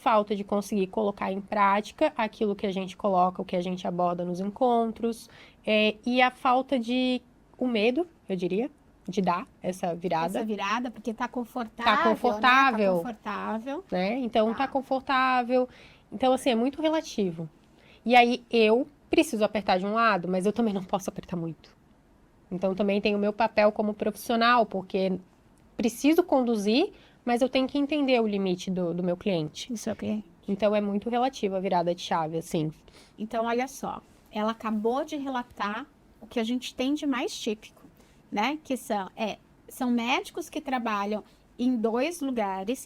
Speaker 2: Falta de conseguir colocar em prática aquilo que a gente coloca, o que a gente aborda nos encontros. E a falta o medo, eu diria, de dar essa virada.
Speaker 1: Essa virada, porque tá confortável.
Speaker 2: Tá confortável.
Speaker 1: Né? Tá confortável.
Speaker 2: Né? Então, tá confortável. Então, assim, é muito relativo. E aí, eu preciso apertar de um lado, mas eu também não posso apertar muito. Então, também tem o meu papel como profissional, porque preciso conduzir, mas eu tenho que entender o limite do meu cliente.
Speaker 1: Isso aqui.
Speaker 2: Então, é muito relativo a virada de chave, assim.
Speaker 1: Então, olha só. Ela acabou de relatar o que a gente tem de mais típico, né? Que são médicos que trabalham em 2 lugares,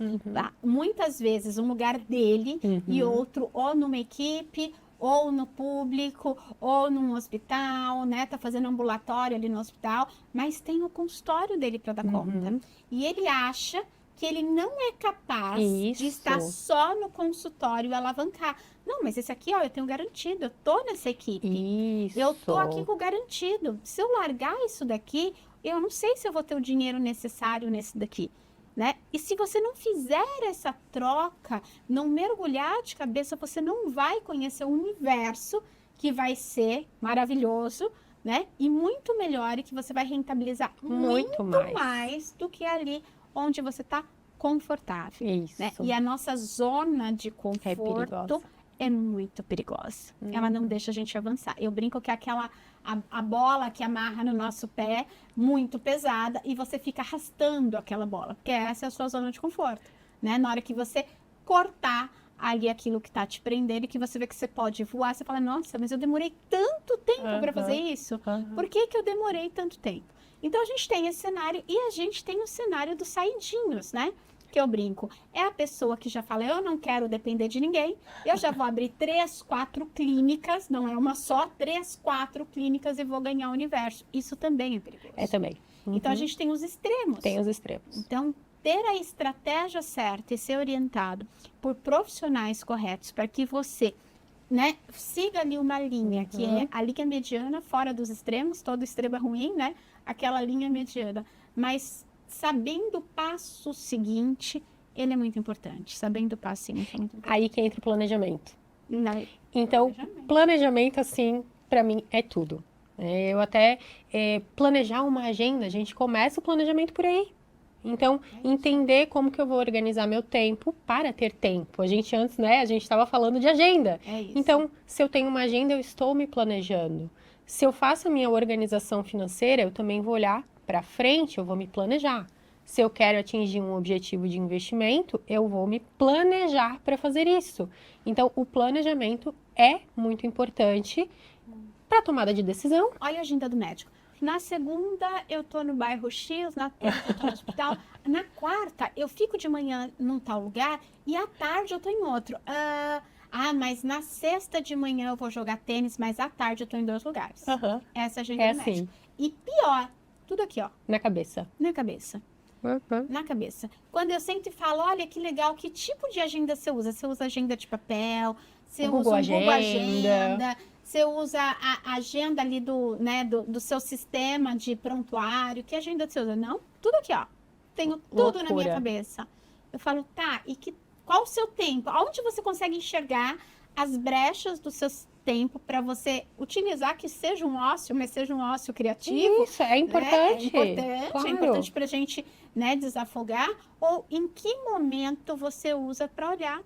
Speaker 1: muitas vezes um lugar dele e outro ou numa equipe, ou no público, ou num hospital, né? Tá fazendo ambulatório ali no hospital, mas tem o consultório dele para dar conta. E ele acha que ele não é capaz de estar só no consultório e alavancar. Não, mas esse aqui, ó, eu tenho garantido, eu tô nessa equipe. Eu tô aqui com o garantido. Se eu largar isso daqui, eu não sei se eu vou ter o dinheiro necessário nesse daqui, né? E se você não fizer essa troca, não mergulhar de cabeça, você não vai conhecer o universo que vai ser maravilhoso, né? E muito melhor e que você vai rentabilizar muito mais do que ali onde você está confortável.
Speaker 2: Isso.
Speaker 1: Né? E a nossa zona de conforto é muito perigosa. Ela não deixa a gente avançar. Eu brinco que é aquela a bola que amarra no nosso pé, muito pesada, e você fica arrastando aquela bola, porque essa é a sua zona de conforto, né? Na hora que você cortar ali aquilo que tá te prendendo e que você vê que você pode voar, você fala, nossa, mas eu demorei tanto tempo para fazer isso. Por que eu demorei tanto tempo? Então, a gente tem esse cenário e a gente tem o cenário dos saidinhos, né? Que eu brinco. É a pessoa que já fala, eu não quero depender de ninguém, eu já vou abrir 3, 4 clínicas, não é uma só, 3, 4 clínicas e vou ganhar o universo. Isso também é perigoso.
Speaker 2: É também.
Speaker 1: Então, a gente tem os extremos.
Speaker 2: Tem os extremos.
Speaker 1: Então, ter a estratégia certa e ser orientado por profissionais corretos para que você, né, siga ali uma linha que é a linha mediana, fora dos extremos, todo extremo é ruim, né? Aquela linha mediana. Mas sabendo o passo seguinte, ele é muito importante. Sabendo o passo seguinte é muito importante.
Speaker 2: Aí que entra o planejamento. Então, planejamento, assim, para mim, é tudo. Eu até planejar uma agenda, a gente começa o planejamento por aí. Então, entender como que eu vou organizar meu tempo para ter tempo. A gente antes, né, a gente estava falando de agenda. Então, se eu tenho uma agenda, eu estou me planejando. Se eu faço a minha organização financeira, eu também vou olhar para frente, eu vou me planejar. Se eu quero atingir um objetivo de investimento, eu vou me planejar para fazer isso. Então, o planejamento é muito importante para a tomada de decisão.
Speaker 1: Olha a agenda do médico. Na segunda, eu tô no bairro X, na terça, eu tô no hospital. Na quarta, eu fico de manhã num tal lugar e à tarde eu tô em outro. Mas na sexta de manhã eu vou jogar tênis, mas à tarde eu tô em 2 lugares. Essa é a agenda do médico. E pior, tudo aqui, ó.
Speaker 2: Na cabeça.
Speaker 1: Na cabeça. Na cabeça. Quando eu sento e falo, olha que legal, que tipo de agenda você usa? Você usa agenda de papel? Você usa Google Agenda? Você usa a agenda ali do seu sistema de prontuário? Que agenda você usa? Não, tudo aqui, ó. Tenho tudo na minha cabeça. Eu falo, tá, qual o seu tempo? Aonde você consegue enxergar as brechas do seu tempo para você utilizar que seja um ócio, mas seja um ócio criativo?
Speaker 2: Isso, é importante.
Speaker 1: É importante para a gente, né, desafogar. Ou em que momento você usa para olhar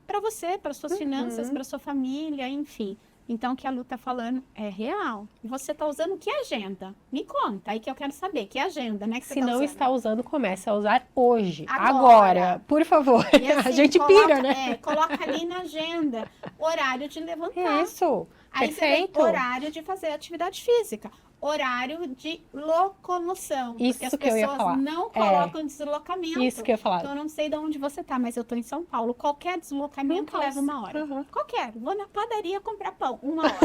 Speaker 1: para você, para suas finanças, para sua família, enfim. Então, o que a Lu está falando é real. Você está usando que agenda? Me conta, aí que eu quero saber. Que agenda, né? Que
Speaker 2: Se não está usando, comece a usar hoje.
Speaker 1: Agora.
Speaker 2: Por favor.
Speaker 1: E assim,
Speaker 2: a gente pira, né?
Speaker 1: Coloca ali na agenda. Horário de levantar.
Speaker 2: Isso.
Speaker 1: Aí
Speaker 2: Perfeito.
Speaker 1: Você tem horário de fazer atividade física. Horário de locomoção.
Speaker 2: Isso
Speaker 1: porque
Speaker 2: que eu ia falar.
Speaker 1: As pessoas não colocam deslocamento.
Speaker 2: Isso que eu ia falar.
Speaker 1: Então, eu não sei de onde você tá, mas eu tô em São Paulo. Qualquer deslocamento leva 1 hora. Qualquer. Vou na padaria comprar pão. 1 hora.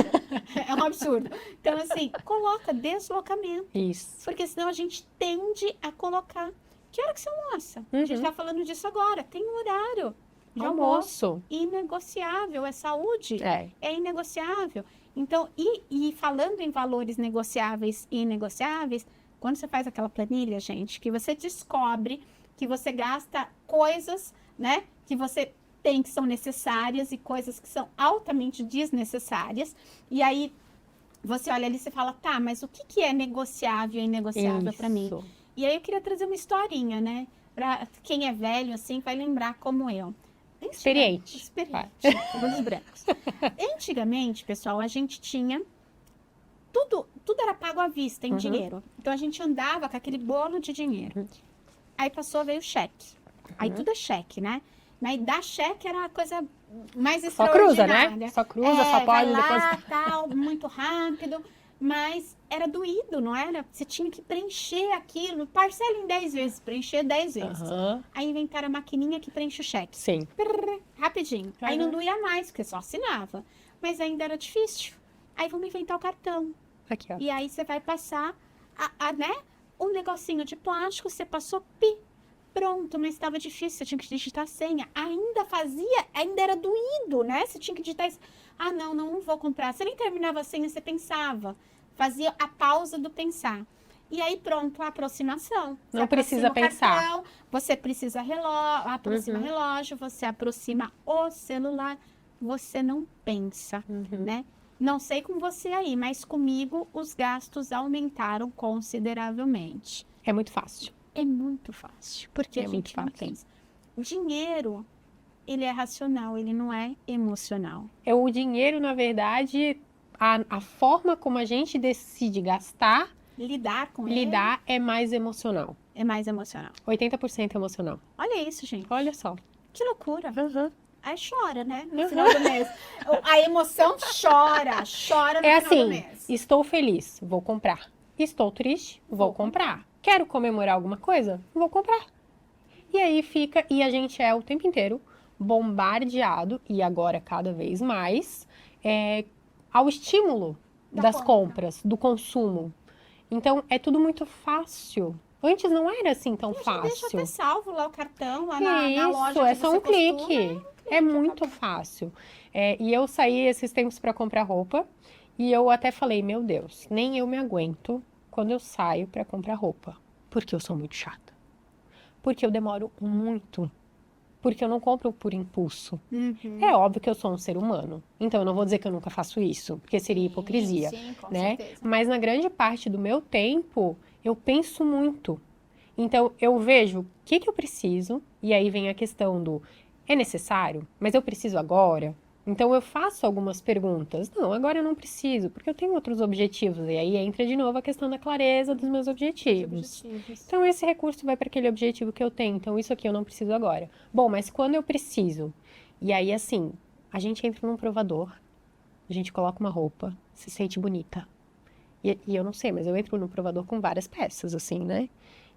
Speaker 1: É um absurdo. Então, assim, coloca deslocamento.
Speaker 2: Isso.
Speaker 1: Porque senão a gente tende a colocar. Que hora que você almoça? A gente tá falando disso agora. Tem um horário de almoço. Inegociável. É saúde. É inegociável. Então, e falando em valores negociáveis e inegociáveis, quando você faz aquela planilha, gente, que você descobre que você gasta coisas, né, que você tem que são necessárias e coisas que são altamente desnecessárias, e aí você olha ali e você fala, tá, mas o que é negociável e inegociável para mim? E aí eu queria trazer uma historinha, né, para quem é velho, assim, vai lembrar como eu.
Speaker 2: Experiente.
Speaker 1: Cabelos brancos. Antigamente, pessoal, a gente tinha tudo era pago à vista em dinheiro. Então a gente andava com aquele bolo de dinheiro. Aí veio o cheque. Aí tudo é cheque, né? Mas dar cheque era a coisa mais extraordinária.
Speaker 2: Só cruza, né? Só cruza, só pode
Speaker 1: depois. Tal, muito rápido. mas era doído, não era? Você tinha que preencher aquilo, parcela em 10 vezes, preencher 10 vezes. Aí inventaram a maquininha que preenche o cheque.
Speaker 2: Sim.
Speaker 1: Rapidinho. Aí não doía mais, porque só assinava. Mas ainda era difícil. Aí vamos inventar o cartão.
Speaker 2: Aqui, ó.
Speaker 1: E aí você vai passar, né? Um negocinho de plástico, você passou, pronto, mas estava difícil, você tinha que digitar a senha. Ainda era doído, né? Você tinha que digitar isso. Ah, não vou comprar. Você nem terminava a senha, você pensava. Fazia a pausa do pensar. E aí, pronto, a aproximação. Você
Speaker 2: não precisa pensar.
Speaker 1: Cartão, você precisa aproxima relógio, você aproxima o celular. Você não pensa, né? Não sei com você aí, mas comigo os gastos aumentaram consideravelmente.
Speaker 2: É muito fácil.
Speaker 1: É muito fácil, porque a gente não pensa. O dinheiro, ele é racional, ele não é emocional.
Speaker 2: O dinheiro, na verdade, a forma como a gente decide gastar,
Speaker 1: lidar com ele,
Speaker 2: é mais emocional.
Speaker 1: É mais emocional.
Speaker 2: 80% emocional.
Speaker 1: Olha isso, gente.
Speaker 2: Olha só.
Speaker 1: Que loucura. Aí chora, né? No final do mês. A emoção chora no final do mês.
Speaker 2: Estou feliz, vou comprar. Estou triste, vou comprar. Quero comemorar alguma coisa? Vou comprar. E aí fica, e a gente é o tempo inteiro bombardeado, e agora cada vez mais, ao estímulo das compras, do consumo. Então, é tudo muito fácil. Antes não era assim tão fácil.
Speaker 1: Deixa até salvo lá o cartão, lá na loja.
Speaker 2: Isso, é só um clique. É muito fácil. E eu saí esses tempos para comprar roupa, e eu até falei, meu Deus, nem eu me aguento quando eu saio para comprar roupa, porque eu sou muito chata. Porque eu demoro muito. Porque eu não compro por impulso. É óbvio que eu sou um ser humano. Então, eu não vou dizer que eu nunca faço isso, porque seria hipocrisia.
Speaker 1: Sim, com
Speaker 2: né?
Speaker 1: certeza.
Speaker 2: Mas na grande parte do meu tempo, eu penso muito. Então, eu vejo o que eu preciso, e aí vem a questão do, é necessário? Mas eu preciso agora? Então, eu faço algumas perguntas. Não, agora eu não preciso, porque eu tenho outros objetivos. E aí entra de novo a questão da clareza dos meus objetivos. Então, esse recurso vai para aquele objetivo que eu tenho. Então, isso aqui eu não preciso agora. Bom, mas quando eu preciso? E aí, assim, a gente entra num provador, a gente coloca uma roupa, se sente bonita. E eu não sei, mas eu entro no provador com várias peças, assim, né?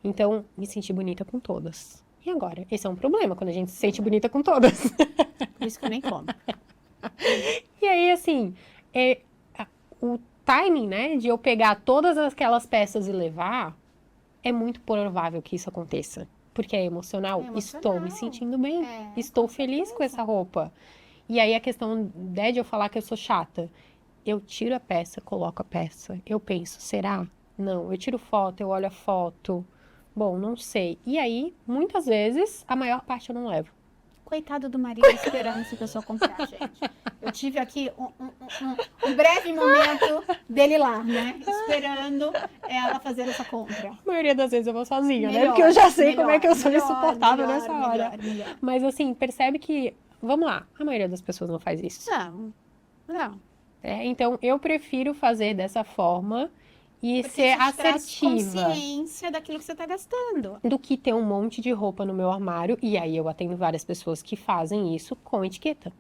Speaker 2: Então, me senti bonita com todas. E agora? Esse é um problema, quando a gente se sente bonita com todas.
Speaker 1: Por isso que eu nem como.
Speaker 2: E aí, assim, o timing, né, de eu pegar todas aquelas peças e levar, é muito provável que isso aconteça. Porque é emocional. Estou me sentindo bem. Estou feliz com essa roupa. E aí, a questão de eu falar que eu sou chata. Eu tiro a peça, coloco a peça. Eu penso, será? Não. Eu tiro foto, eu olho a foto. Bom, não sei. E aí, muitas vezes, a maior parte eu não levo.
Speaker 1: Coitado do marido esperando essa pessoa comprar, gente. Eu tive aqui um breve momento dele lá, né? Esperando ela fazer essa compra.
Speaker 2: A maioria das vezes eu vou sozinha, né? Porque eu já sei como é que eu sou insuportável nessa hora. Mas assim, percebe que, vamos lá, a maioria das pessoas não faz isso.
Speaker 1: Não.
Speaker 2: Então, eu prefiro fazer dessa forma e ser assertiva.
Speaker 1: Consciência daquilo que você está gastando.
Speaker 2: Do que ter um monte de roupa no meu armário. E aí eu atendo várias pessoas que fazem isso com etiqueta.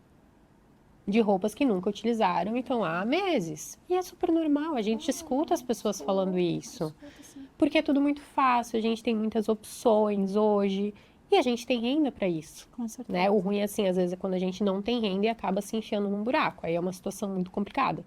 Speaker 2: De roupas que nunca utilizaram e estão há meses. E é super normal, a gente escuta as pessoas falando isso. Porque é tudo muito fácil, a gente tem muitas opções hoje. E a gente tem renda para isso.
Speaker 1: Com certeza.
Speaker 2: Né? O ruim, assim, às vezes é quando a gente não tem renda e acaba se enfiando num buraco. Aí é uma situação muito complicada.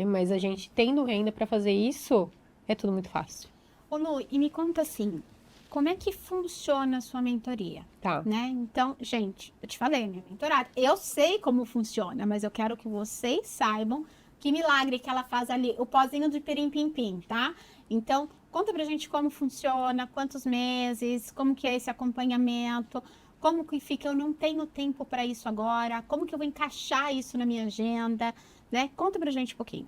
Speaker 2: Mas a gente tendo renda para fazer isso, é tudo muito fácil.
Speaker 1: Ô Lu, e me conta assim, como é que funciona a sua mentoria?
Speaker 2: Tá.
Speaker 1: Né? Então, gente, eu te falei, minha mentorada, eu sei como funciona, mas eu quero que vocês saibam que milagre que ela faz ali, o pozinho de pirim-pim-pim, tá? Então, conta pra gente como funciona, quantos meses, como que é esse acompanhamento, como que fica, eu não tenho tempo para isso agora, como que eu vou encaixar isso na minha agenda, né? Conta pra gente um pouquinho.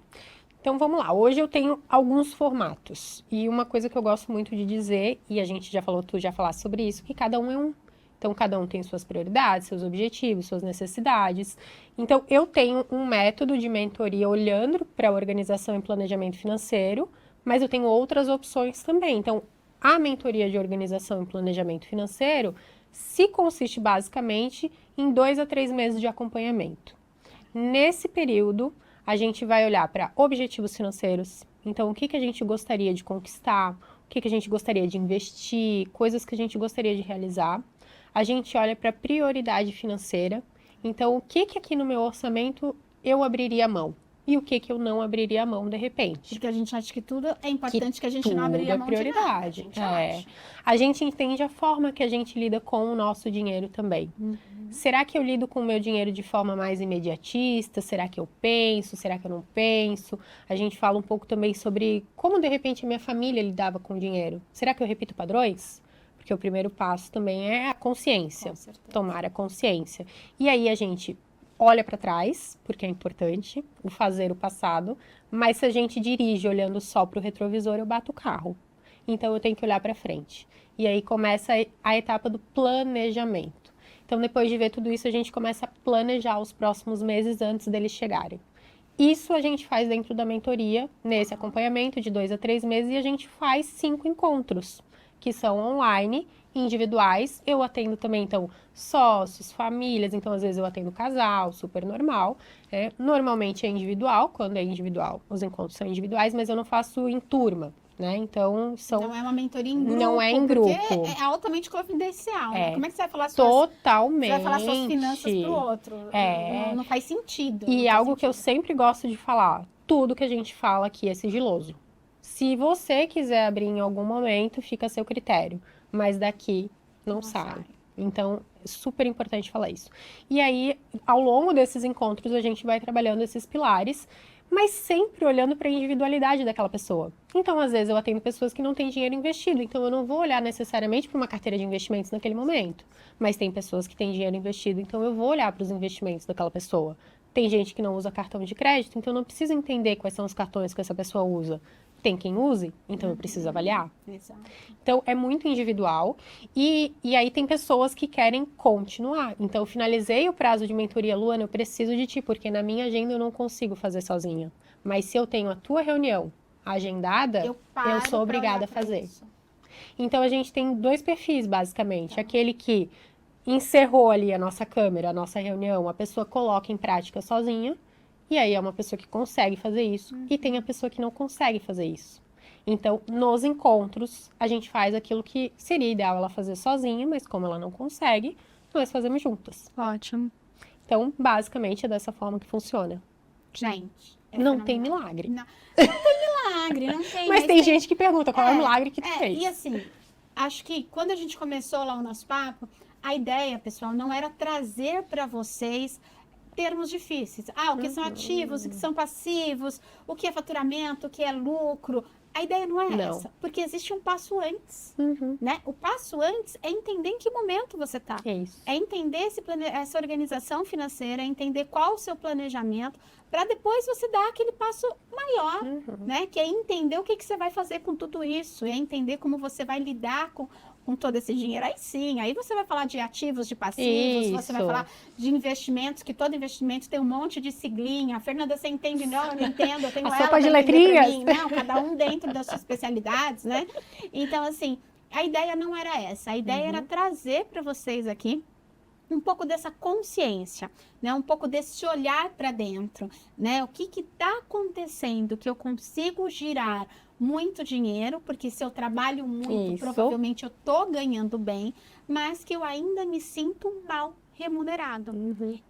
Speaker 2: Então, vamos lá. Hoje eu tenho alguns formatos. E uma coisa que eu gosto muito de dizer, e a gente já falou, tu já falaste sobre isso, que cada um é um. Então, cada um tem suas prioridades, seus objetivos, suas necessidades. Então, eu tenho um método de mentoria olhando para a organização e planejamento financeiro, mas eu tenho outras opções também. Então, a mentoria de organização e planejamento financeiro se consiste basicamente em 2 a 3 meses de acompanhamento. Nesse período, A gente vai olhar para objetivos financeiros. Então, o que a gente gostaria de conquistar, o que a gente gostaria de investir, coisas que a gente gostaria de realizar. A gente olha para prioridade financeira. Então, o que aqui no meu orçamento eu abriria mão? E o que eu não abriria mão de repente?
Speaker 1: Porque a gente acha que tudo é importante, que a gente não abriria mão
Speaker 2: prioridade.
Speaker 1: De nada.
Speaker 2: A gente entende a forma que a gente lida com o nosso dinheiro também. Será que eu lido com o meu dinheiro de forma mais imediatista? Será que eu penso? Será que eu não penso? A gente fala um pouco também sobre como, de repente, a minha família lidava com o dinheiro. Será que eu repito padrões? Porque o primeiro passo também é a consciência. Tomar a consciência. E aí a gente olha para trás, porque é importante, o fazer o passado, mas se a gente dirige olhando só para o retrovisor, eu bato o carro. Então, eu tenho que olhar para frente. E aí começa a etapa do planejamento. Então, depois de ver tudo isso, a gente começa a planejar os próximos meses antes deles chegarem. Isso a gente faz dentro da mentoria, nesse acompanhamento de 2 a 3 meses, e a gente faz 5 encontros, que são online, individuais. Eu atendo também, então, sócios, famílias, então às vezes eu atendo casal, super normal. Normalmente é individual, quando é individual, os encontros são individuais, mas eu não faço em turma, né? Então,
Speaker 1: não é uma mentoria em grupo.
Speaker 2: Não é em grupo.
Speaker 1: É altamente confidencial.
Speaker 2: É.
Speaker 1: Como é que você vai falar
Speaker 2: Totalmente.
Speaker 1: Você vai falar suas finanças pro outro? Não faz sentido.
Speaker 2: E algo que eu sempre gosto de falar, tudo que a gente fala aqui é sigiloso. Se você quiser abrir em algum momento, fica a seu critério. Mas daqui não sai. Então, é super importante falar isso. E aí, ao longo desses encontros, a gente vai trabalhando esses pilares, mas sempre olhando para a individualidade daquela pessoa. Então, às vezes, eu atendo pessoas que não têm dinheiro investido, então eu não vou olhar necessariamente para uma carteira de investimentos naquele momento. Mas tem pessoas que têm dinheiro investido, então eu vou olhar para os investimentos daquela pessoa. Tem gente que não usa cartão de crédito, então eu não preciso entender quais são os cartões que essa pessoa usa. Tem quem use, então eu preciso avaliar.
Speaker 1: Exato.
Speaker 2: Então, é muito individual. E aí tem pessoas que querem continuar. Então, eu finalizei o prazo de mentoria, Luana, eu preciso de ti, porque na minha agenda eu não consigo fazer sozinha. Mas se eu tenho a tua reunião agendada, eu sou obrigada a fazer. Isso. Então, a gente tem 2 perfis, basicamente. Tá. Aquele que encerrou ali a nossa câmera, a nossa reunião, a pessoa coloca em prática sozinha. E aí é uma pessoa que consegue fazer isso, e tem a pessoa que não consegue fazer isso. Então, nos encontros, a gente faz aquilo que seria ideal ela fazer sozinha, mas como ela não consegue, nós fazemos juntas.
Speaker 1: Ótimo.
Speaker 2: Então, basicamente, é dessa forma que funciona.
Speaker 1: Gente,
Speaker 2: não tem milagre.
Speaker 1: Não tem milagre, não tem.
Speaker 2: Mas tem gente que pergunta qual é o milagre que tu fez.
Speaker 1: E assim, acho que quando a gente começou lá o nosso papo, a ideia, pessoal, não era trazer para vocês termos difíceis. O que são ativos, o que são passivos, o que é faturamento, o que é lucro. A ideia não é essa, porque existe um passo antes, né? O passo antes é entender em que momento você está. É entender essa organização financeira, é entender qual o seu planejamento, para depois você dar aquele passo maior, né? Que é entender o que você vai fazer com tudo isso, é entender como você vai lidar com todo esse dinheiro. Aí sim, aí você vai falar de ativos, de passivos, você vai falar de investimentos, que todo investimento tem um monte de siglinha. A Fernanda, você entende? Não, eu não entendo, eu tenho
Speaker 2: a sopa de letrinhas.
Speaker 1: Não, cada um dentro das suas especialidades, né? Então, assim, a ideia não era essa. A ideia era trazer para vocês aqui um pouco dessa consciência, né? Um pouco desse olhar para dentro, né? O que está acontecendo que eu consigo girar muito dinheiro, porque se eu trabalho muito, provavelmente eu tô ganhando bem, mas que eu ainda me sinto mal remunerado.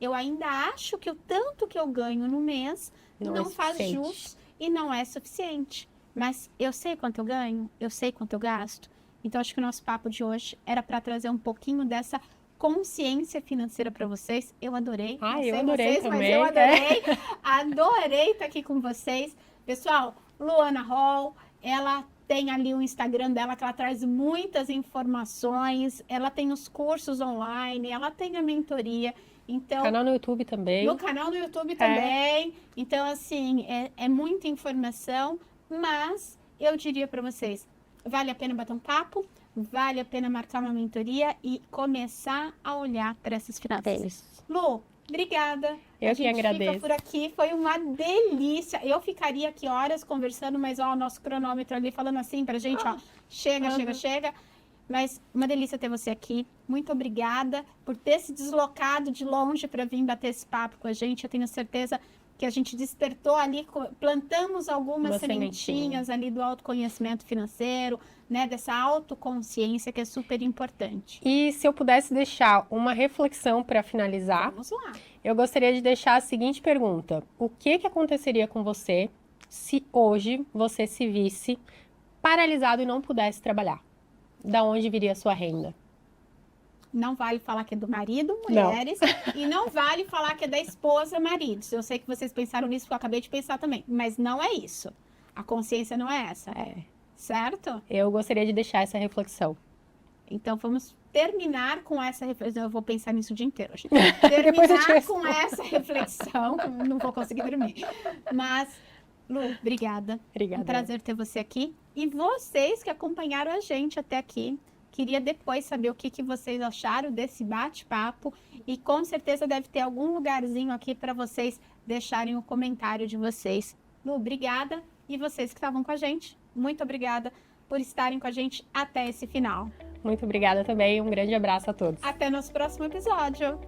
Speaker 1: Eu ainda acho que o tanto que eu ganho no mês não faz jus e não é suficiente. Mas eu sei quanto eu ganho, eu sei quanto eu gasto. Então, acho que o nosso papo de hoje era para trazer um pouquinho dessa consciência financeira para vocês. Eu adorei.
Speaker 2: Eu adorei vocês, também.
Speaker 1: Mas eu adorei. Adorei estar aqui com vocês. Pessoal, Luana Hall, ela tem ali o Instagram dela, que ela traz muitas informações. Ela tem os cursos online, ela tem a mentoria. Então,
Speaker 2: canal no YouTube também.
Speaker 1: No canal no YouTube também. Então, assim, é muita informação. Mas eu diria para vocês, vale a pena bater um papo, vale a pena marcar uma mentoria e começar a olhar para essas finanças. Lu, obrigada.
Speaker 2: Eu que agradeço.
Speaker 1: Fica por aqui, foi uma delícia. Eu ficaria aqui horas conversando, mas ó, o nosso cronômetro ali falando assim pra gente, ó, chega. Mas uma delícia ter você aqui. Muito obrigada por ter se deslocado de longe para vir bater esse papo com a gente. Eu tenho certeza que a gente despertou ali, plantamos algumas
Speaker 2: Uma
Speaker 1: sementinhas ali do autoconhecimento financeiro, né? Dessa autoconsciência que é super importante.
Speaker 2: E se eu pudesse deixar uma reflexão para finalizar,
Speaker 1: Vamos lá.
Speaker 2: eu gostaria de deixar a seguinte pergunta: o que aconteceria com você se hoje você se visse paralisado e não pudesse trabalhar? Da onde viria a sua renda?
Speaker 1: Não vale falar que é do marido, mulheres, e não vale falar que é da esposa, maridos. Eu sei que vocês pensaram nisso, porque eu acabei de pensar também, mas não é isso. A consciência não é essa, certo?
Speaker 2: Eu gostaria de deixar essa reflexão.
Speaker 1: Então, vamos terminar com essa reflexão. Eu vou pensar nisso o dia inteiro hoje. Terminar com essa reflexão. Não vou conseguir dormir. Mas, Lu, obrigada.
Speaker 2: Obrigada.
Speaker 1: Um prazer ter você aqui. E vocês que acompanharam a gente até aqui. Queria depois saber o que vocês acharam desse bate-papo. E com certeza deve ter algum lugarzinho aqui para vocês deixarem o comentário de vocês. Lu, obrigada. E vocês que estavam com a gente, muito obrigada por estarem com a gente até esse final.
Speaker 2: Muito obrigada também. Um grande abraço a todos.
Speaker 1: Até nosso próximo episódio.